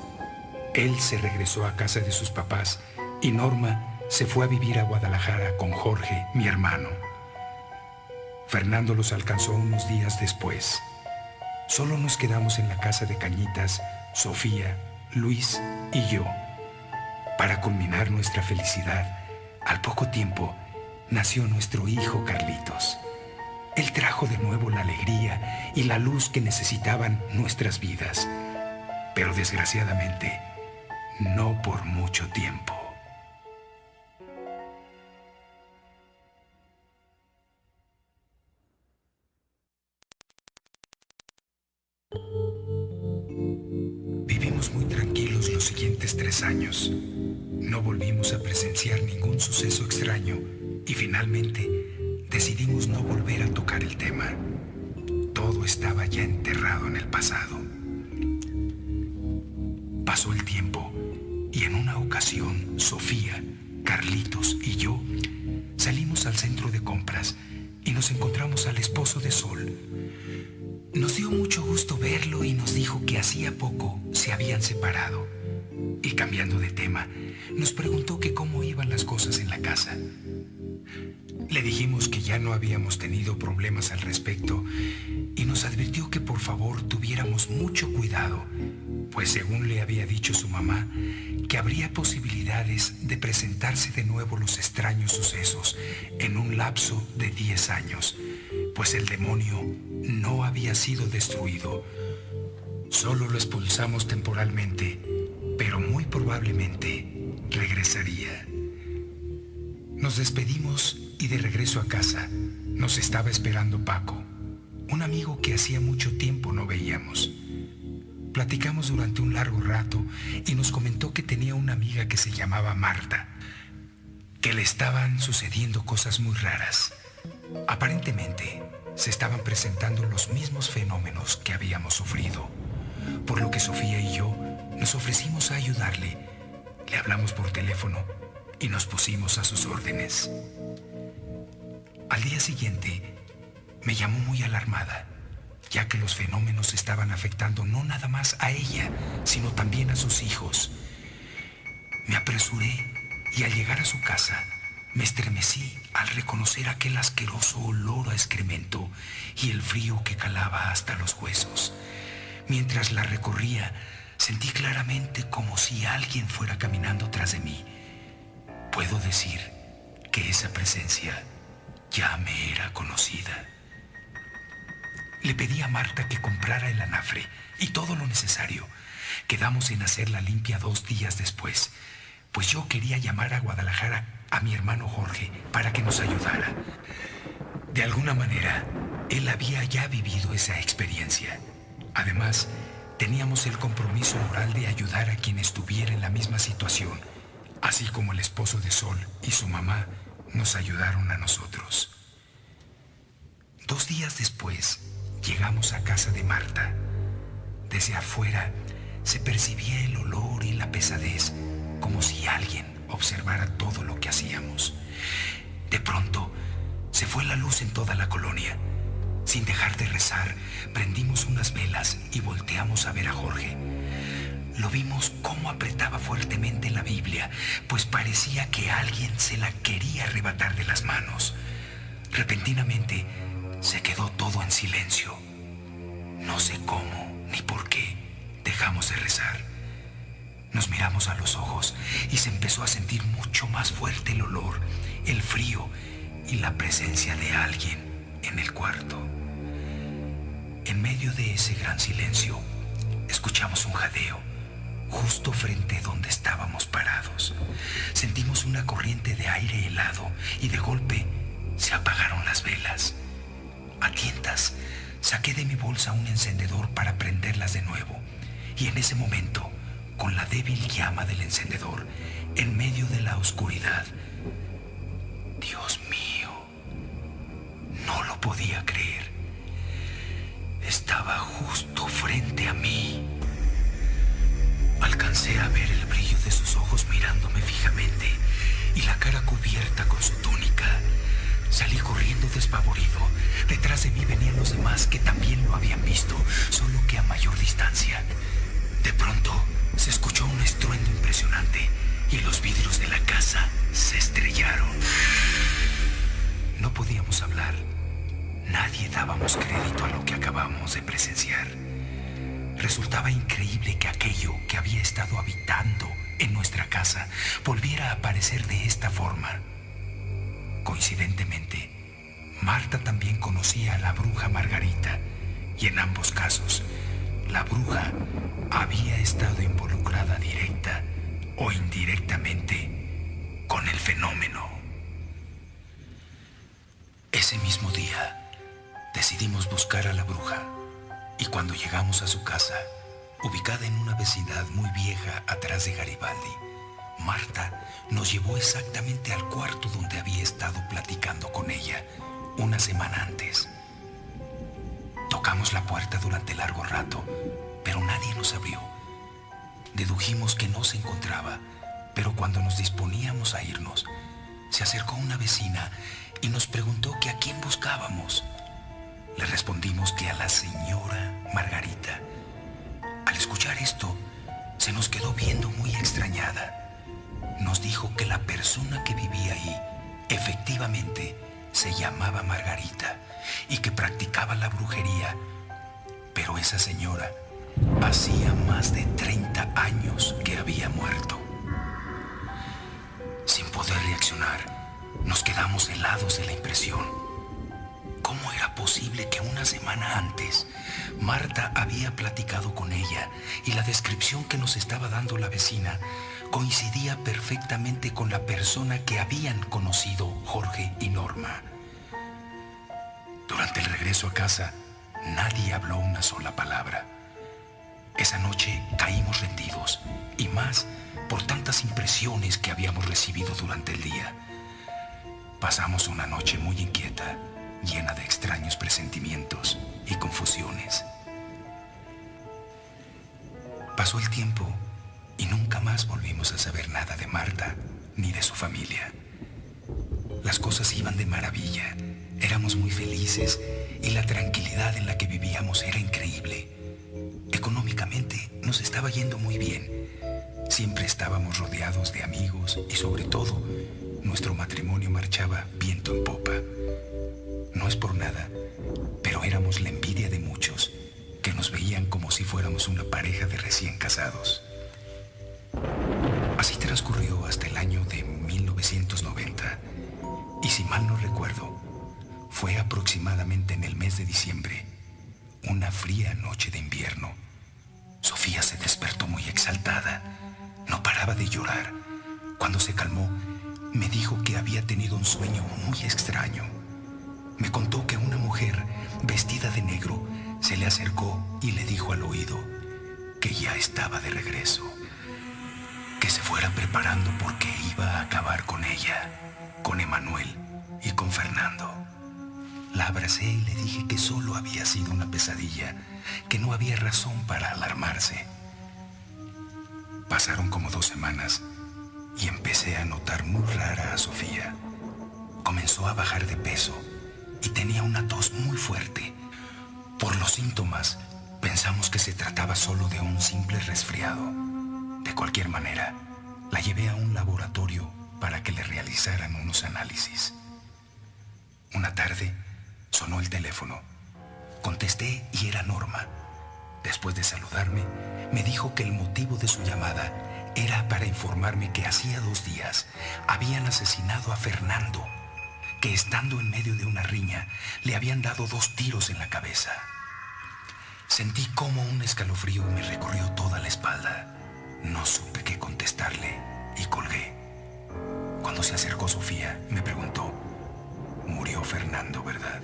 Él se regresó a casa de sus papás y Norma se fue a vivir a Guadalajara con Jorge, mi hermano. Fernando los alcanzó unos días después. Solo nos quedamos en la casa de Cañitas, Sofía, Luis y yo. Para culminar nuestra felicidad, al poco tiempo nació nuestro hijo Carlitos. Él trajo de nuevo la alegría y la luz que necesitaban nuestras vidas, pero desgraciadamente no por mucho tiempo. Vivimos muy tranquilos los siguientes 3 años. No volvimos a presenciar ningún suceso extraño y finalmente decidimos no volver a tocar el tema. Todo estaba ya enterrado en el pasado. Pasó el tiempo y en una ocasión Sofía, Carlitos y yo salimos al centro de compras y nos encontramos al esposo de Sol. Nos dio mucho gusto verlo y nos dijo que hacía poco se habían separado. Y cambiando de tema, nos preguntó que cómo iban las cosas en la casa. Le dijimos que ya no habíamos tenido problemas al respecto y nos advirtió que por favor tuviéramos mucho cuidado, pues según le había dicho su mamá, que habría posibilidades de presentarse de nuevo los extraños sucesos en un lapso de 10 años, pues el demonio no había sido destruido. Solo lo expulsamos temporalmente, pero muy probablemente regresaría. Nos despedimos y de regreso a casa nos estaba esperando Paco, un amigo que hacía mucho tiempo no veíamos. Platicamos durante un largo rato y nos comentó que tenía una amiga que se llamaba Marta, que le estaban sucediendo cosas muy raras. Aparentemente, se estaban presentando los mismos fenómenos que habíamos sufrido, por lo que Sofía y yo nos ofrecimos a ayudarle. Le hablamos por teléfono y nos pusimos a sus órdenes. Al día siguiente, me llamó muy alarmada, ya que los fenómenos estaban afectando no nada más a ella, sino también a sus hijos. Me apresuré y al llegar a su casa, me estremecí al reconocer aquel asqueroso olor a excremento y el frío que calaba hasta los huesos. Mientras la recorría, sentí claramente como si alguien fuera caminando tras de mí. Puedo decir que esa presencia ya me era conocida. Le pedí a Marta que comprara el anafre y todo lo necesario. Quedamos en hacer la limpia 2 días después, pues yo quería llamar a Guadalajara a mi hermano Jorge para que nos ayudara. De alguna manera, él había ya vivido esa experiencia. Además, teníamos el compromiso moral de ayudar a quien estuviera en la misma situación, así como el esposo de Sol y su mamá nos ayudaron a nosotros. 2 días después, llegamos a casa de Marta. Desde afuera se percibía el olor y la pesadez, como si alguien observara todo lo que hacíamos. De pronto, se fue la luz en toda la colonia. Sin dejar de rezar, prendimos unas velas y volteamos a ver a Jorge. Lo vimos cómo apretaba fuertemente la Biblia, pues parecía que alguien se la quería arrebatar de las manos. Repentinamente, se quedó todo en silencio. No sé cómo ni por qué dejamos de rezar. Nos miramos a los ojos y se empezó a sentir mucho más fuerte el olor, el frío y la presencia de alguien en el cuarto. En medio de ese gran silencio, escuchamos un jadeo justo frente donde estábamos parados. Sentimos una corriente de aire helado y de golpe se apagaron las velas. A tientas, saqué de mi bolsa un encendedor para prenderlas de nuevo, y en ese momento, con la débil llama del encendedor, en medio de la oscuridad, Dios mío, no lo podía creer. Estaba justo frente a mí. Alcancé a ver el brillo de sus ojos mirándome fijamente y la cara cubierta con su túnica. Salí corriendo despavorido. Detrás de mí venían los demás que también lo habían visto, solo que a mayor distancia. De pronto se escuchó un estruendo impresionante y los vidrios de la casa se estrellaron. No podíamos hablar. Nadie dábamos crédito a lo que acabamos de presenciar. Resultaba increíble que aquello que había estado habitando en nuestra casa volviera a aparecer de esta forma. Coincidentemente, Marta también conocía a la bruja Margarita, y en ambos casos, la bruja había estado involucrada directa o indirectamente con el fenómeno. Ese mismo día, decidimos buscar a la bruja, y cuando llegamos a su casa, ubicada en una vecindad muy vieja atrás de Garibaldi, Marta nos llevó exactamente al cuarto donde había estado platicando con ella una semana antes. Tocamos la puerta durante largo rato, pero nadie nos abrió. Dedujimos que no se encontraba, pero cuando nos disponíamos a irnos, se acercó una vecina y nos preguntó que a quién buscábamos. Le respondimos que a la señora Margarita. Al escuchar esto, se nos quedó viendo muy extrañada. Nos dijo que la persona que vivía ahí, efectivamente, se llamaba Margarita y que practicaba la brujería. Pero esa señora hacía más de 30 años que había muerto. Sin poder reaccionar, nos quedamos helados de la impresión. ¿Cómo era posible que una semana antes Marta había platicado con ella y la descripción que nos estaba dando la vecina coincidía perfectamente con la persona que habían conocido Jorge y Norma? Durante el regreso a casa, nadie habló una sola palabra. Esa noche caímos rendidos, y más por tantas impresiones que habíamos recibido durante el día. Pasamos una noche muy inquieta, llena de extraños presentimientos y confusiones. Pasó el tiempo y nunca más volvimos a saber nada de Marta ni de su familia. Las cosas iban de maravilla, éramos muy felices y la tranquilidad en la que vivíamos era increíble. Económicamente nos estaba yendo muy bien. Siempre estábamos rodeados de amigos y sobre todo, nuestro matrimonio marchaba viento en popa. No es por nada, pero éramos la envidia de muchos que nos veían como si fuéramos una pareja de recién casados. Así transcurrió hasta el año de 1990, y si mal no recuerdo, fue aproximadamente en el mes de diciembre, una fría noche de invierno. Sofía se despertó muy exaltada, no paraba de llorar, Cuando se calmó, me dijo que había tenido un sueño muy extraño. Me contó que una mujer vestida de negro se le acercó y le dijo al oído que ya estaba de regreso, que se fuera preparando porque iba a acabar con ella, con Emanuel y con Fernando. La abracé y le dije que solo había sido una pesadilla, que no había razón para alarmarse. Pasaron como 2 semanas y empecé a notar muy rara a Sofía. Comenzó a bajar de peso y tenía una tos muy fuerte. Por los síntomas, pensamos que se trataba solo de un simple resfriado. De cualquier manera, la llevé a un laboratorio para que le realizaran unos análisis. Una tarde, sonó el teléfono. Contesté y era Norma. Después de saludarme, me dijo que el motivo de su llamada era para informarme que hacía 2 días habían asesinado a Fernando, que estando en medio de una riña le habían dado 2 tiros en la cabeza. Sentí como un escalofrío me recorrió toda la espalda. No supe qué contestarle y colgué. Cuando se acercó Sofía, me preguntó: «Murió Fernando, ¿verdad?».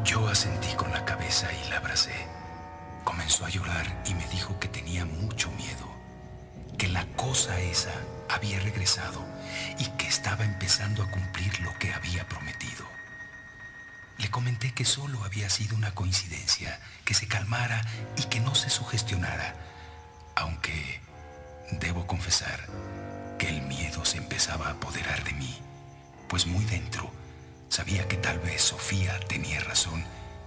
Yo asentí con la cabeza y la abracé. Comenzó a llorar y me dijo que tenía mucho miedo, que la cosa esa había regresado y que estaba empezando a cumplir lo que había prometido. Le comenté que solo había sido una coincidencia, que se calmara y que no se sugestionara, aunque debo confesar que el miedo se empezaba a apoderar de mí, pues muy dentro sabía que tal vez Sofía tenía razón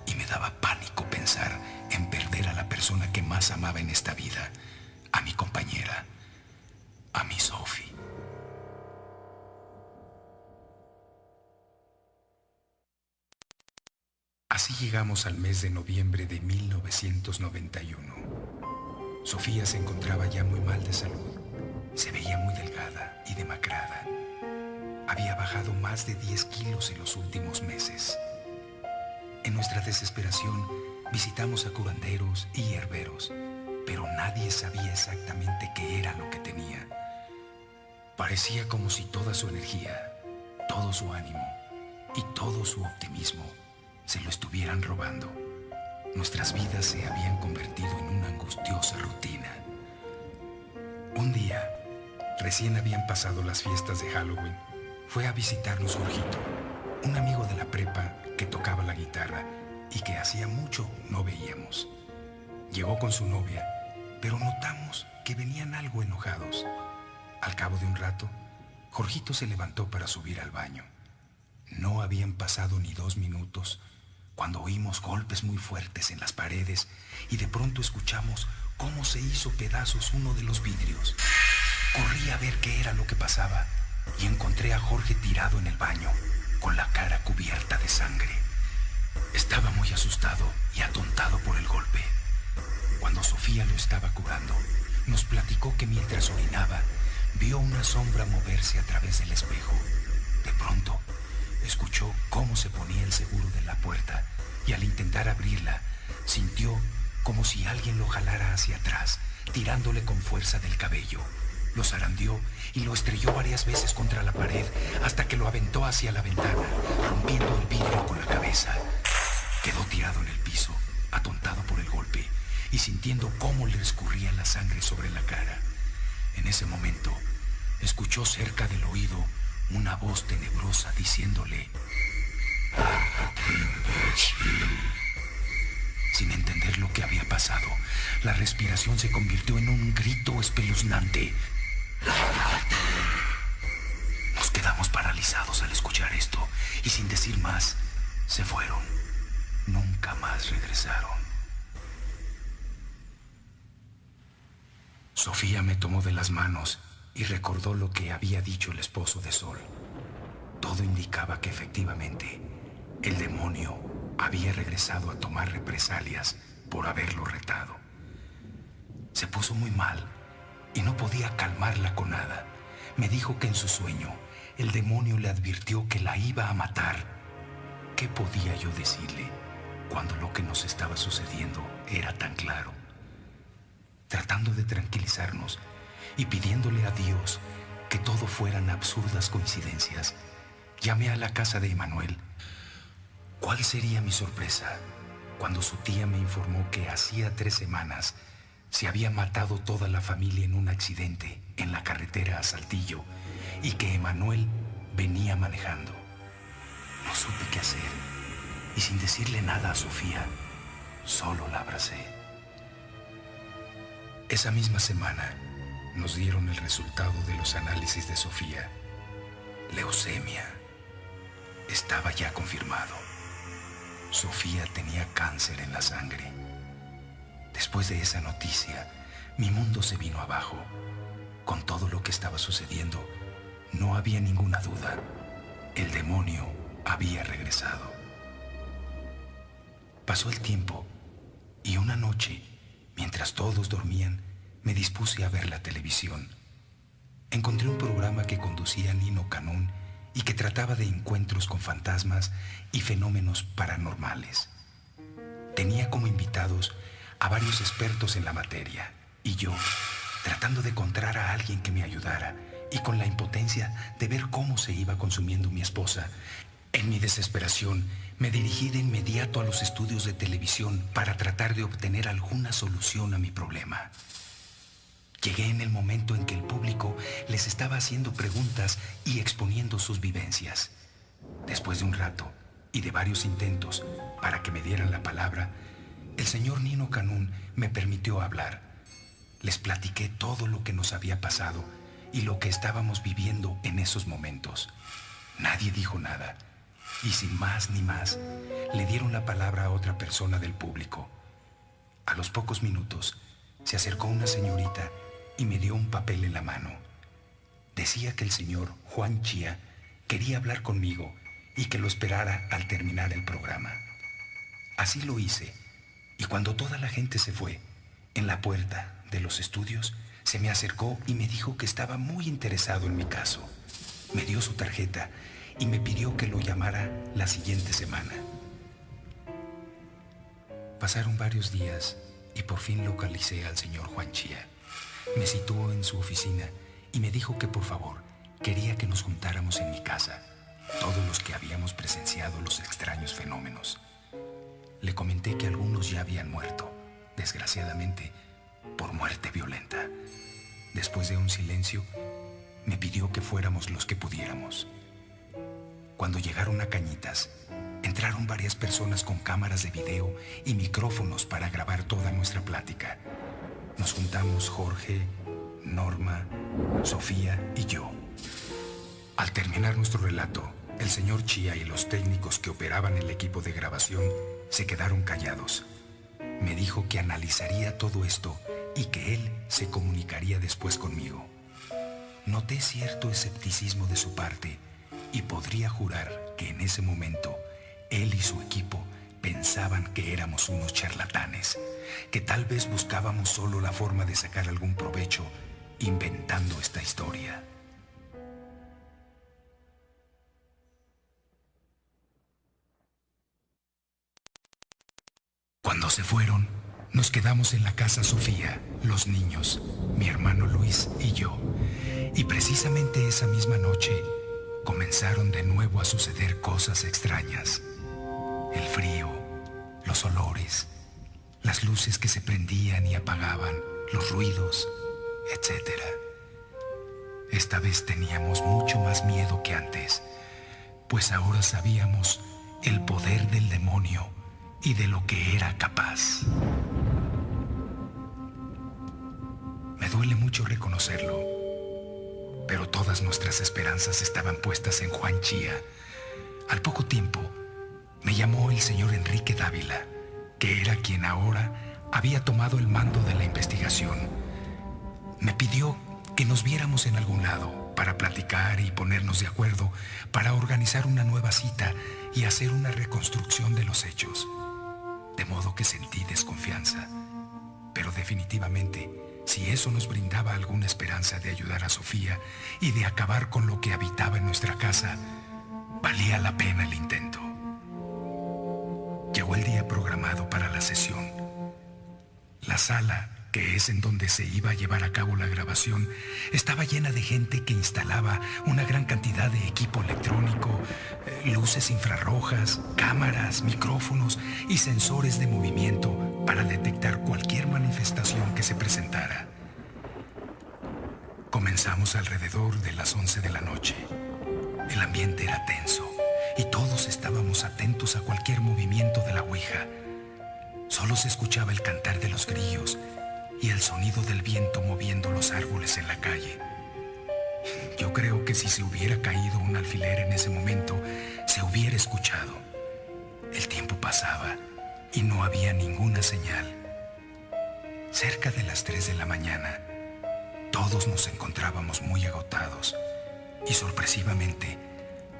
y me daba pánico pensar en perder a la persona que más amaba en esta vida, a mi compañera, a mi Sophie. Así llegamos al mes de noviembre de 1991. Sofía se encontraba ya muy mal de salud. Se veía muy delgada y demacrada. Había bajado más de 10 kilos en los últimos meses. En nuestra desesperación visitamos a curanderos y herberos, pero nadie sabía exactamente qué era lo que tenía. Parecía como si toda su energía, todo su ánimo y todo su optimismo se lo estuvieran robando. Nuestras vidas se habían convertido en una angustiosa rutina. Un día, recién habían pasado las fiestas de Halloween, fue a visitarnos Jorgito, un amigo de la prepa que tocaba la guitarra y que hacía mucho no veíamos. Llegó con su novia, pero notamos que venían algo enojados. Al cabo de un rato, Jorgito se levantó para subir al baño. No habían pasado ni 2 minutos cuando oímos golpes muy fuertes en las paredes y de pronto escuchamos cómo se hizo pedazos uno de los vidrios. Corrí a ver qué era lo que pasaba y encontré a Jorge tirado en el baño, con la cara cubierta de sangre. Estaba muy asustado y atontado por el golpe. Cuando Sofía lo estaba curando, nos platicó que mientras orinaba, vio una sombra moverse a través del espejo. De pronto, escuchó cómo se ponía el seguro de la puerta y al intentar abrirla, sintió como si alguien lo jalara hacia atrás, tirándole con fuerza del cabello. Lo zarandeó y lo estrelló varias veces contra la pared hasta que lo aventó hacia la ventana, rompiendo el vidrio con la cabeza. Quedó tirado en el piso, atontado por el golpe y sintiendo cómo le escurría la sangre sobre la cara. En ese momento, escuchó cerca del oído una voz tenebrosa diciéndole: «Lárgate, imbécil». Sin entender lo que había pasado, la respiración se convirtió en un grito espeluznante. «¡Lárgate!». Nos quedamos paralizados al escuchar esto y sin decir más, se fueron. Nunca más regresaron. Sofía me tomó de las manos y recordó lo que había dicho el esposo de Sol. Todo indicaba que efectivamente el demonio había regresado a tomar represalias por haberlo retado. Se puso muy mal y no podía calmarla con nada. Me dijo que en su sueño el demonio le advirtió que la iba a matar. ¿Qué podía yo decirle cuando lo que nos estaba sucediendo era tan claro? Tratando de tranquilizarnos y pidiéndole a Dios que todo fueran absurdas coincidencias, llamé a la casa de Emanuel. ¿Cuál sería mi sorpresa cuando su tía me informó que hacía 3 semanas se había matado toda la familia en un accidente en la carretera a Saltillo y que Emanuel venía manejando? No supe qué hacer y sin decirle nada a Sofía, solo la abracé. Esa misma semana nos dieron el resultado de los análisis de Sofía. Leucemia. Estaba ya confirmado. Sofía tenía cáncer en la sangre. Después de esa noticia, mi mundo se vino abajo. Con todo lo que estaba sucediendo, no había ninguna duda. El demonio había regresado. Pasó el tiempo y una noche, mientras todos dormían, me dispuse a ver la televisión. Encontré un programa que conducía Nino Canún y que trataba de encuentros con fantasmas y fenómenos paranormales. Tenía como invitados a varios expertos en la materia y yo, tratando de encontrar a alguien que me ayudara y con la impotencia de ver cómo se iba consumiendo mi esposa, en mi desesperación me dirigí de inmediato a los estudios de televisión para tratar de obtener alguna solución a mi problema. Llegué en el momento en que el público les estaba haciendo preguntas y exponiendo sus vivencias. Después de un rato y de varios intentos para que me dieran la palabra, el señor Nino Canún me permitió hablar. Les platiqué todo lo que nos había pasado y lo que estábamos viviendo en esos momentos. Nadie dijo nada y sin más ni más le dieron la palabra a otra persona del público. A los pocos minutos se acercó una señorita y me dio un papel en la mano. Decía que el señor Juan Chía quería hablar conmigo y que lo esperara al terminar el programa. Así lo hice, y cuando toda la gente se fue, en la puerta de los estudios se me acercó y me dijo que estaba muy interesado en mi caso. Me dio su tarjeta y me pidió que lo llamara la siguiente semana. Pasaron varios días y por fin localicé al señor Juan Chía. Me situó en su oficina y me dijo que por favor quería que nos juntáramos en mi casa, todos los que habíamos presenciado los extraños fenómenos. Le comenté que algunos ya habían muerto, desgraciadamente, por muerte violenta. Después de un silencio, me pidió que fuéramos los que pudiéramos. Cuando llegaron a Cañitas, entraron varias personas con cámaras de video y micrófonos para grabar toda nuestra plática. Nos juntamos Jorge, Norma, Sofía y yo. Al terminar nuestro relato, el señor Chía y los técnicos que operaban el equipo de grabación se quedaron callados. Me dijo que analizaría todo esto y que él se comunicaría después conmigo. Noté cierto escepticismo de su parte y podría jurar que en ese momento él y su equipo pensaban que éramos unos charlatanes, que tal vez buscábamos solo la forma de sacar algún provecho inventando esta historia. Cuando se fueron, nos quedamos en la casa Sofía, los niños, mi hermano Luis y yo. Y precisamente esa misma noche comenzaron de nuevo a suceder cosas extrañas. El frío, los olores, las luces que se prendían y apagaban, los ruidos, etc. Esta vez teníamos mucho más miedo que antes, pues ahora sabíamos el poder del demonio y de lo que era capaz. Me duele mucho reconocerlo, pero todas nuestras esperanzas estaban puestas en Juan Chía. Al poco tiempo, me llamó el señor Enrique Dávila, que era quien ahora había tomado el mando de la investigación. Me pidió que nos viéramos en algún lado para platicar y ponernos de acuerdo para organizar una nueva cita y hacer una reconstrucción de los hechos. De modo que sentí desconfianza, pero definitivamente, si eso nos brindaba alguna esperanza de ayudar a Sofía y de acabar con lo que habitaba en nuestra casa, valía la pena el intento. Llegó el día programado para la sesión. La sala, que es en donde se iba a llevar a cabo la grabación, estaba llena de gente que instalaba una gran cantidad de equipo electrónico, luces infrarrojas, cámaras, micrófonos y sensores de movimiento para detectar cualquier manifestación que se presentara. Comenzamos alrededor de las 11 de la noche. El ambiente era tenso y todos estábamos atentos a cualquier movimiento de la ouija. Solo se escuchaba el cantar de los grillos y el sonido del viento moviendo los árboles en la calle. Yo creo que si se hubiera caído un alfiler en ese momento, se hubiera escuchado. El tiempo pasaba y no había ninguna señal. Cerca de las 3 de la mañana, todos nos encontrábamos muy agotados y sorpresivamente,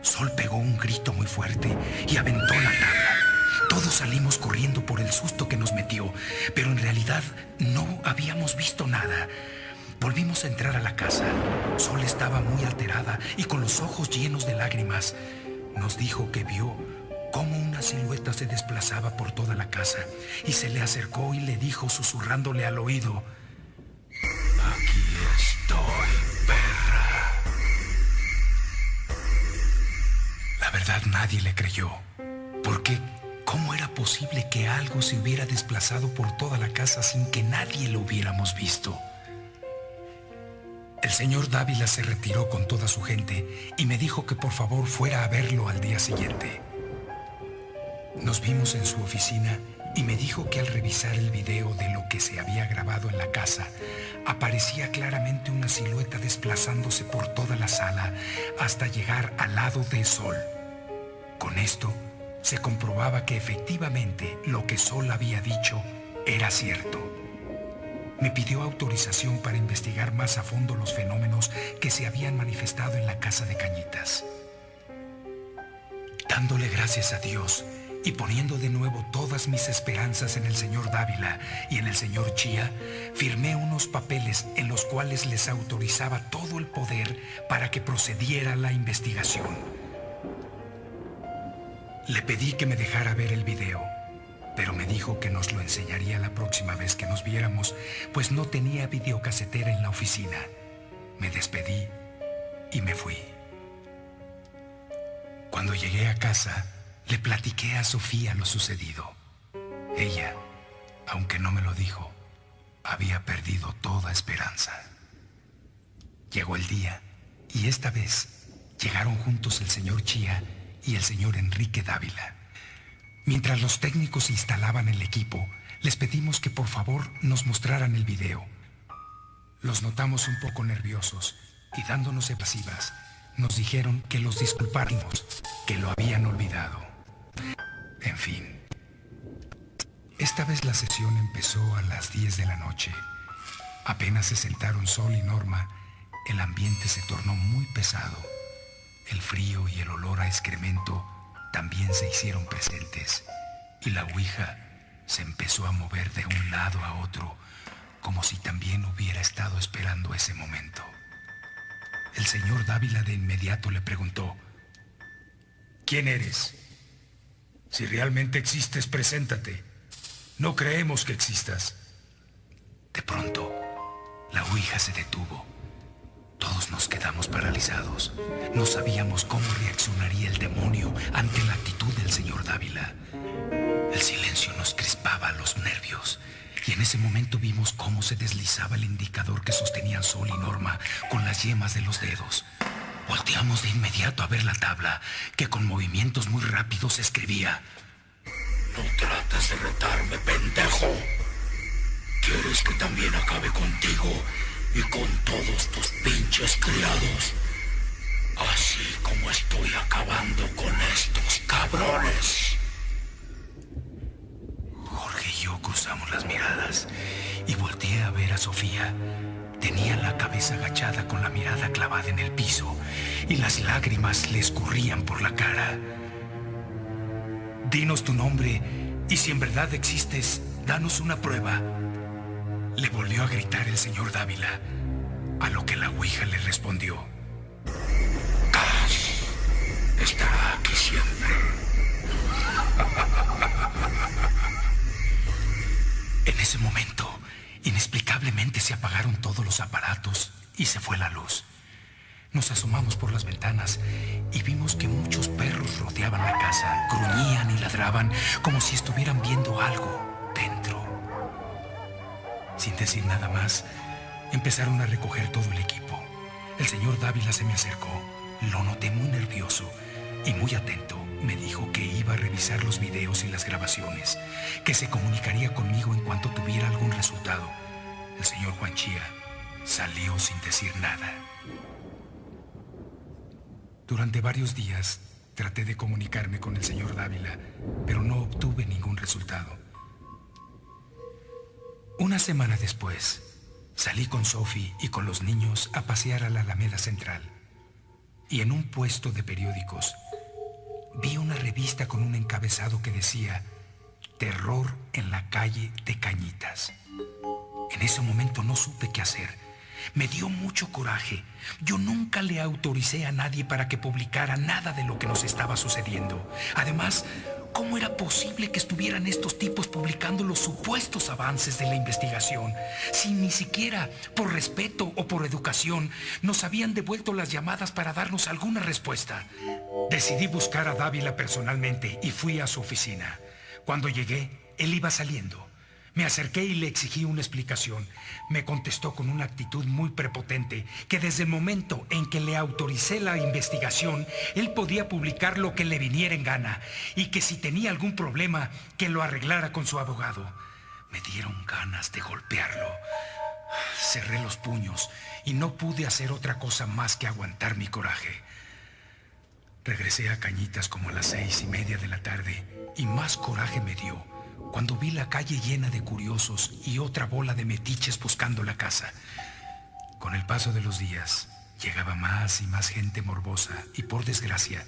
Sol pegó un grito muy fuerte y aventó la tabla. Todos salimos corriendo por el susto que nos metió, pero en realidad no habíamos visto nada. Volvimos a entrar a la casa. Sol estaba muy alterada y con los ojos llenos de lágrimas. Nos dijo que vio cómo una silueta se desplazaba por toda la casa y se le acercó y le dijo susurrándole al oído: "Aquí estoy, perra". La verdad, nadie le creyó. ¿Por qué? ¿Cómo era posible que algo se hubiera desplazado por toda la casa sin que nadie lo hubiéramos visto? El señor Dávila se retiró con toda su gente y me dijo que por favor fuera a verlo al día siguiente. Nos vimos en su oficina y me dijo que al revisar el video de lo que se había grabado en la casa, aparecía claramente una silueta desplazándose por toda la sala hasta llegar al lado de Sol. Con esto, se comprobaba que efectivamente lo que Sol había dicho era cierto. Me pidió autorización para investigar más a fondo los fenómenos que se habían manifestado en la casa de Cañitas. Dándole gracias a Dios y poniendo de nuevo todas mis esperanzas en el señor Dávila y en el señor Chía, firmé unos papeles en los cuales les autorizaba todo el poder para que procediera la investigación. Le pedí que me dejara ver el video, pero me dijo que nos lo enseñaría la próxima vez que nos viéramos, pues no tenía videocasetera en la oficina. Me despedí y me fui. Cuando llegué a casa, le platiqué a Sofía lo sucedido. Ella, aunque no me lo dijo, había perdido toda esperanza. Llegó el día y esta vez llegaron juntos el señor Chía y el señor Enrique Dávila. Mientras los técnicos instalaban el equipo, les pedimos que por favor nos mostraran el video. Los notamos un poco nerviosos y dándonos evasivas, nos dijeron que los disculpáramos, que lo habían olvidado. En fin. Esta vez la sesión empezó a las 10 de la noche. Apenas se sentaron Sol y Norma, el ambiente se tornó muy pesado. El frío y el olor a excremento también se hicieron presentes y la ouija se empezó a mover de un lado a otro como si también hubiera estado esperando ese momento. El señor Dávila de inmediato le preguntó: ¿Quién eres? Si realmente existes, preséntate. No creemos que existas. De pronto, la ouija se detuvo. Todos nos quedamos paralizados. No sabíamos cómo reaccionaría el demonio ante la actitud del señor Dávila. El silencio nos crispaba los nervios y en ese momento vimos cómo se deslizaba el indicador que sostenían Sol y Norma con las yemas de los dedos. Volteamos de inmediato a ver la tabla, que con movimientos muy rápidos escribía: No trates de retarme, pendejo. ¿Quieres que también acabe contigo y con todos tus pinches criados? Así como estoy acabando con estos cabrones. Jorge y yo cruzamos las miradas y volteé a ver a Sofía. Tenía la cabeza agachada con la mirada clavada en el piso y las lágrimas le escurrían por la cara. Dinos tu nombre y si en verdad existes, danos una prueba. Le volvió a gritar el señor Dávila, a lo que la ouija le respondió: Cash estará aquí siempre. En ese momento, Inexplicablemente se apagaron todos los aparatos y se fue la luz. Nos asomamos por las ventanas y vimos que muchos perros rodeaban la casa, gruñían y ladraban como si estuvieran viendo algo dentro. Sin decir nada más, empezaron a recoger todo el equipo. El señor Dávila se me acercó, lo noté muy nervioso y muy atento. Me dijo que iba a revisar los videos y las grabaciones, que se comunicaría conmigo en cuanto tuviera algún resultado. El señor Juan Chía salió sin decir nada. Durante varios días traté de comunicarme con el señor Dávila, pero no obtuve ningún resultado. Una semana después, salí con Sophie y con los niños a pasear a la Alameda Central. Y en un puesto de periódicos, vi una revista con un encabezado que decía «Terror en la calle de Cañitas». En ese momento no supe qué hacer. Me dio mucho coraje. Yo nunca le autoricé a nadie para que publicara nada de lo que nos estaba sucediendo. Además, ¿cómo era posible que estuvieran estos tipos publicando los supuestos avances de la investigación si ni siquiera por respeto o por educación nos habían devuelto las llamadas para darnos alguna respuesta? Decidí buscar a Dávila personalmente y fui a su oficina. Cuando llegué, él iba saliendo. Me acerqué y le exigí una explicación. Me contestó con una actitud muy prepotente que desde el momento en que le autoricé la investigación, él podía publicar lo que le viniera en gana y que si tenía algún problema, que lo arreglara con su abogado. Me dieron ganas de golpearlo. Cerré los puños y no pude hacer otra cosa más que aguantar mi coraje. Regresé a Cañitas como a las 6:30 de la tarde y más coraje me dio cuando vi la calle llena de curiosos y otra bola de metiches buscando la casa. Con el paso de los días, llegaba más y más gente morbosa y, por desgracia,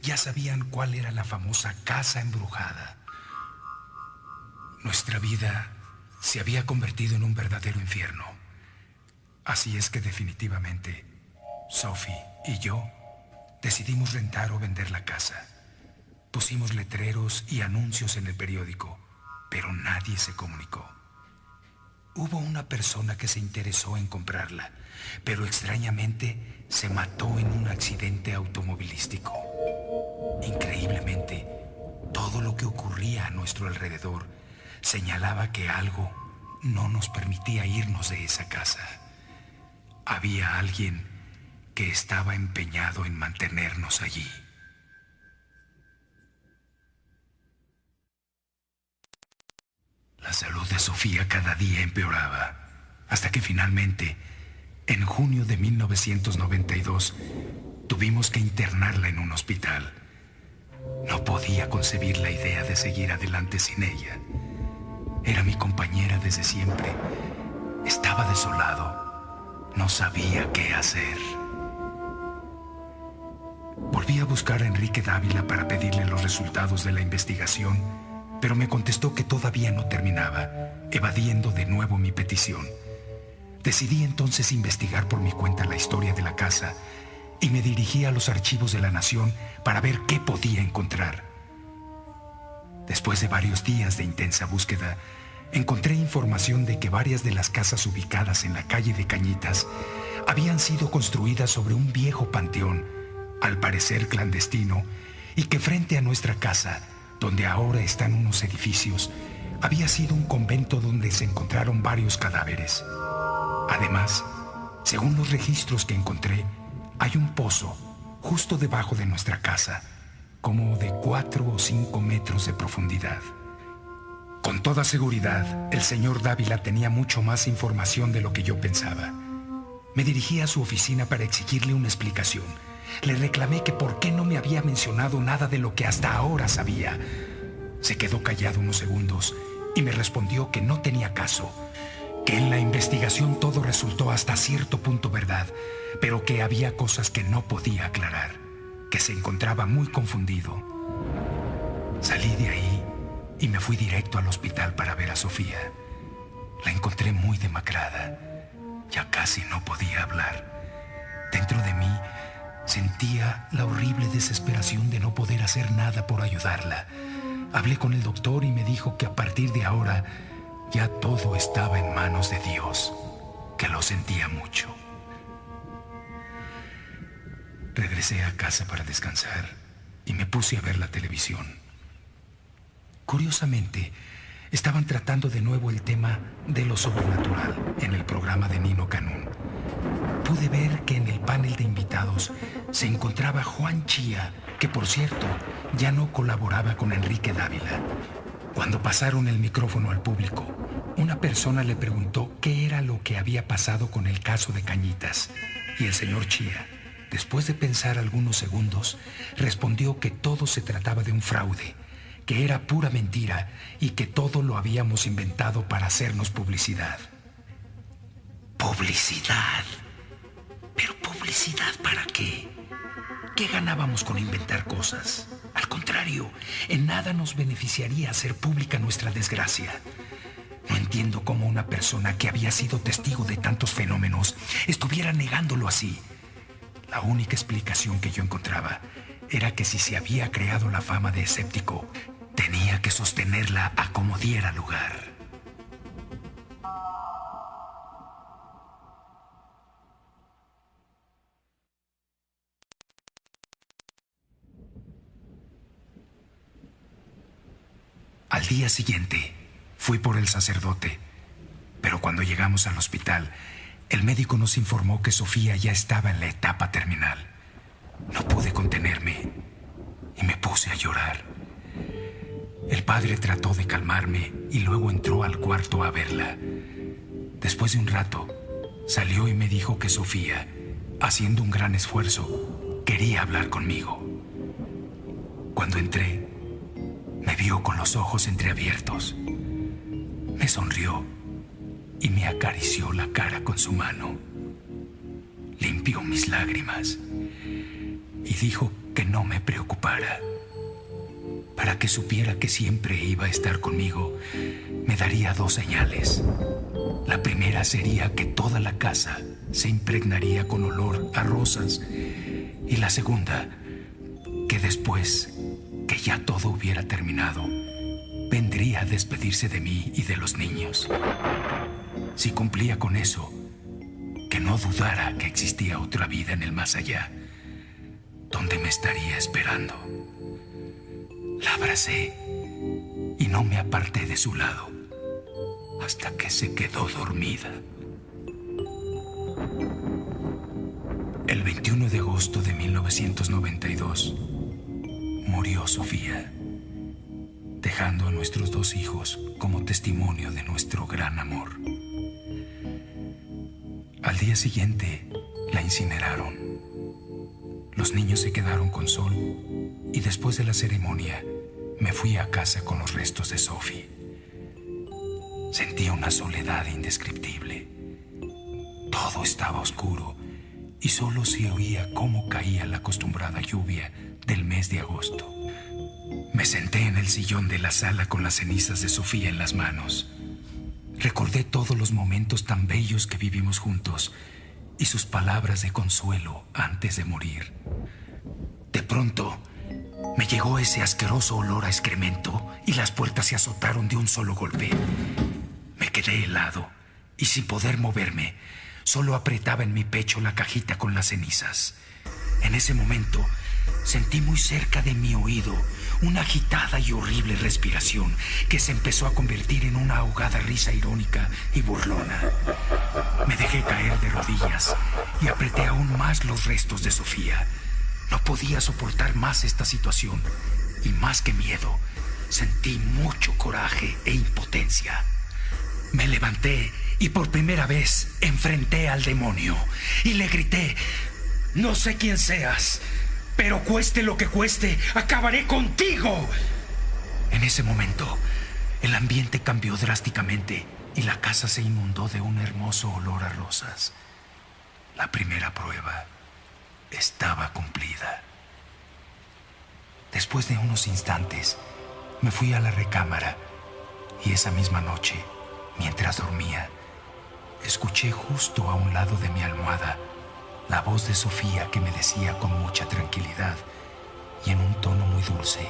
ya sabían cuál era la famosa casa embrujada. Nuestra vida se había convertido en un verdadero infierno. Así es que definitivamente, Sophie y yo decidimos rentar o vender la casa. Pusimos letreros y anuncios en el periódico, pero nadie se comunicó. Hubo una persona que se interesó en comprarla, pero extrañamente se mató en un accidente automovilístico. Increíblemente, todo lo que ocurría a nuestro alrededor señalaba que algo no nos permitía irnos de esa casa. Había alguien que estaba empeñado en mantenernos allí. La salud de Sofía cada día empeoraba, hasta que finalmente, en junio de 1992, tuvimos que internarla en un hospital. No podía concebir la idea de seguir adelante sin ella. Era mi compañera desde siempre. Estaba desolado. No sabía qué hacer. Volví a buscar a Enrique Dávila para pedirle los resultados de la investigación, pero me contestó que todavía no terminaba, evadiendo de nuevo mi petición. Decidí entonces investigar por mi cuenta la historia de la casa y me dirigí a los archivos de la Nación para ver qué podía encontrar. Después de varios días de intensa búsqueda, encontré información de que varias de las casas ubicadas en la calle de Cañitas habían sido construidas sobre un viejo panteón, al parecer clandestino, y que frente a nuestra casa, donde ahora están unos edificios, había sido un convento donde se encontraron varios cadáveres. Además, según los registros que encontré, hay un pozo justo debajo de nuestra casa, como de 4 o 5 metros de profundidad. Con toda seguridad, el señor Dávila tenía mucho más información de lo que yo pensaba. Me dirigí a su oficina para exigirle una explicación. Le reclamé que por qué no me había mencionado nada de lo que hasta ahora sabía. Se quedó callado unos segundos y me respondió que no tenía caso, que en la investigación todo resultó hasta cierto punto verdad, pero que había cosas que no podía aclarar, que se encontraba muy confundido. Salí de ahí y me fui directo al hospital para ver a Sofía. La encontré muy demacrada, ya casi no podía hablar. Dentro de mí sentía la horrible desesperación de no poder hacer nada por ayudarla. Hablé con el doctor y me dijo que a partir de ahora Ya todo estaba en manos de Dios, que lo sentía mucho. Regresé a casa para descansar y me puse a ver la televisión. Curiosamente, estaban tratando de nuevo el tema de lo sobrenatural en el programa de Nino Canún. Pude ver que en el panel de invitados se encontraba Juan Chía, que por cierto ya no colaboraba con Enrique Dávila. Cuando pasaron el micrófono al público, una persona le preguntó qué era lo que había pasado con el caso de Cañitas, y el señor Chía, después de pensar algunos segundos, respondió que todo se trataba de un fraude, que era pura mentira y que todo lo habíamos inventado para hacernos publicidad. ¿Publicidad? ¿Pero publicidad para qué? ¿Qué ganábamos con inventar cosas? Al contrario, en nada nos beneficiaría hacer pública nuestra desgracia. No entiendo cómo una persona que había sido testigo de tantos fenómenos estuviera negándolo así. La única explicación que yo encontraba era que si se había creado la fama de escéptico, tenía que sostenerla a como diera lugar. Al día siguiente, fui por el sacerdote, pero cuando llegamos al hospital, el médico nos informó que Sofía ya estaba en la etapa terminal. No pude contenerme y me puse a llorar. El padre trató de calmarme y luego entró al cuarto a verla. Después de un rato, salió y me dijo que Sofía, haciendo un gran esfuerzo, quería hablar conmigo. Cuando entré, me vio con los ojos entreabiertos. Me sonrió y me acarició la cara con su mano. Limpió mis lágrimas y dijo que no me preocupara. Para que supiera que siempre iba a estar conmigo, me daría 2 señales. La primera sería que toda la casa se impregnaría con olor a rosas. Y la segunda, que después que ya todo hubiera terminado, vendría a despedirse de mí y de los niños. Si cumplía con eso, que no dudara que existía otra vida en el más allá, donde me estaría esperando. La abracé y no me aparté de su lado hasta que se quedó dormida. El 21 de agosto de 1992 murió Sofía, dejando a nuestros 2 hijos como testimonio de nuestro gran amor. Al día siguiente la incineraron. Los niños se quedaron con Sol y después de la ceremonia me fui a casa con los restos de Sophie. Sentía una soledad indescriptible. Todo estaba oscuro y solo se oía cómo caía la acostumbrada lluvia del mes de agosto. Me senté en el sillón de la sala con las cenizas de Sofía en las manos. Recordé todos los momentos tan bellos que vivimos juntos y sus palabras de consuelo antes de morir. De pronto, me llegó ese asqueroso olor a excremento y las puertas se azotaron de un solo golpe. Me quedé helado y sin poder moverme, solo apretaba en mi pecho la cajita con las cenizas. En ese momento, sentí muy cerca de mi oído una agitada y horrible respiración que se empezó a convertir en una ahogada risa irónica y burlona. Me dejé caer de rodillas y apreté aún más los restos de Sofía. No podía soportar más esta situación y más que miedo, sentí mucho coraje e impotencia. Me levanté y por primera vez enfrenté al demonio y le grité: «No sé quién seas, pero cueste lo que cueste, acabaré contigo». En ese momento, el ambiente cambió drásticamente y la casa se inundó de un hermoso olor a rosas. La primera prueba estaba cumplida. Después de unos instantes, me fui a la recámara y esa misma noche, mientras dormía, escuché justo a un lado de mi almohada la voz de Sofía que me decía con mucha tranquilidad y en un tono muy dulce: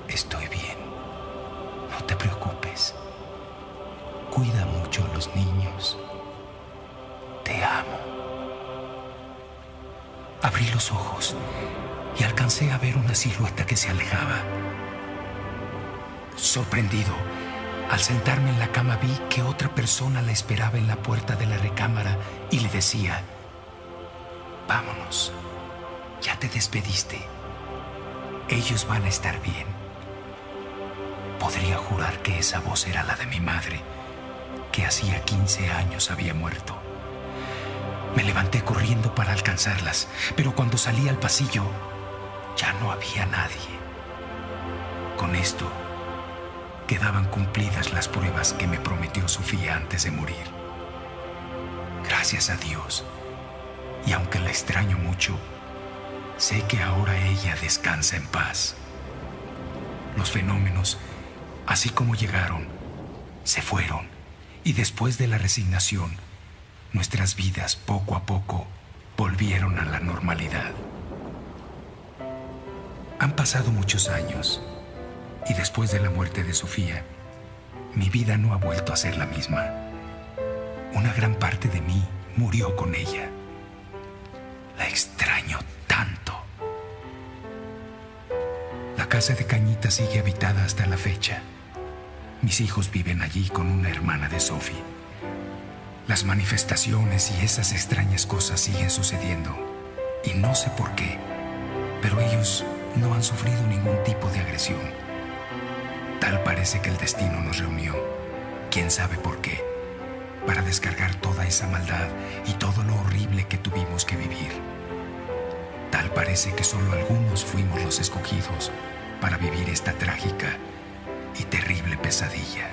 «Estoy bien, no te preocupes, cuida mucho a los niños. Te amo. Abrí los ojos y alcancé a ver una silueta que se alejaba. Sorprendido, al sentarme en la cama vi que otra persona la esperaba en la puerta de la recámara y le decía: vámonos, ya te despediste. Ellos van a estar bien. Podría jurar que esa voz era la de mi madre, que hacía 15 años había muerto. Me levanté corriendo para alcanzarlas, pero cuando salí al pasillo, ya no había nadie. Con esto, quedaban cumplidas las pruebas que me prometió Sofía antes de morir. Gracias a Dios, y aunque la extraño mucho, sé que ahora ella descansa en paz. Los fenómenos, así como llegaron, se fueron, y después de la resignación, nuestras vidas poco a poco volvieron a la normalidad. Han pasado muchos años, y después de la muerte de Sofía, mi vida no ha vuelto a ser la misma. Una gran parte de mí murió con ella. La extraño tanto. La casa de Cañitas sigue habitada hasta la fecha. Mis hijos viven allí con una hermana de Sophie. Las manifestaciones y esas extrañas cosas siguen sucediendo, y no sé por qué, pero ellos no han sufrido ningún tipo de agresión. Tal parece que el destino nos reunió, quién sabe por qué, para descargar toda esa maldad y todo lo horrible que tuvimos que vivir. Tal parece que solo algunos fuimos los escogidos para vivir esta trágica y terrible pesadilla.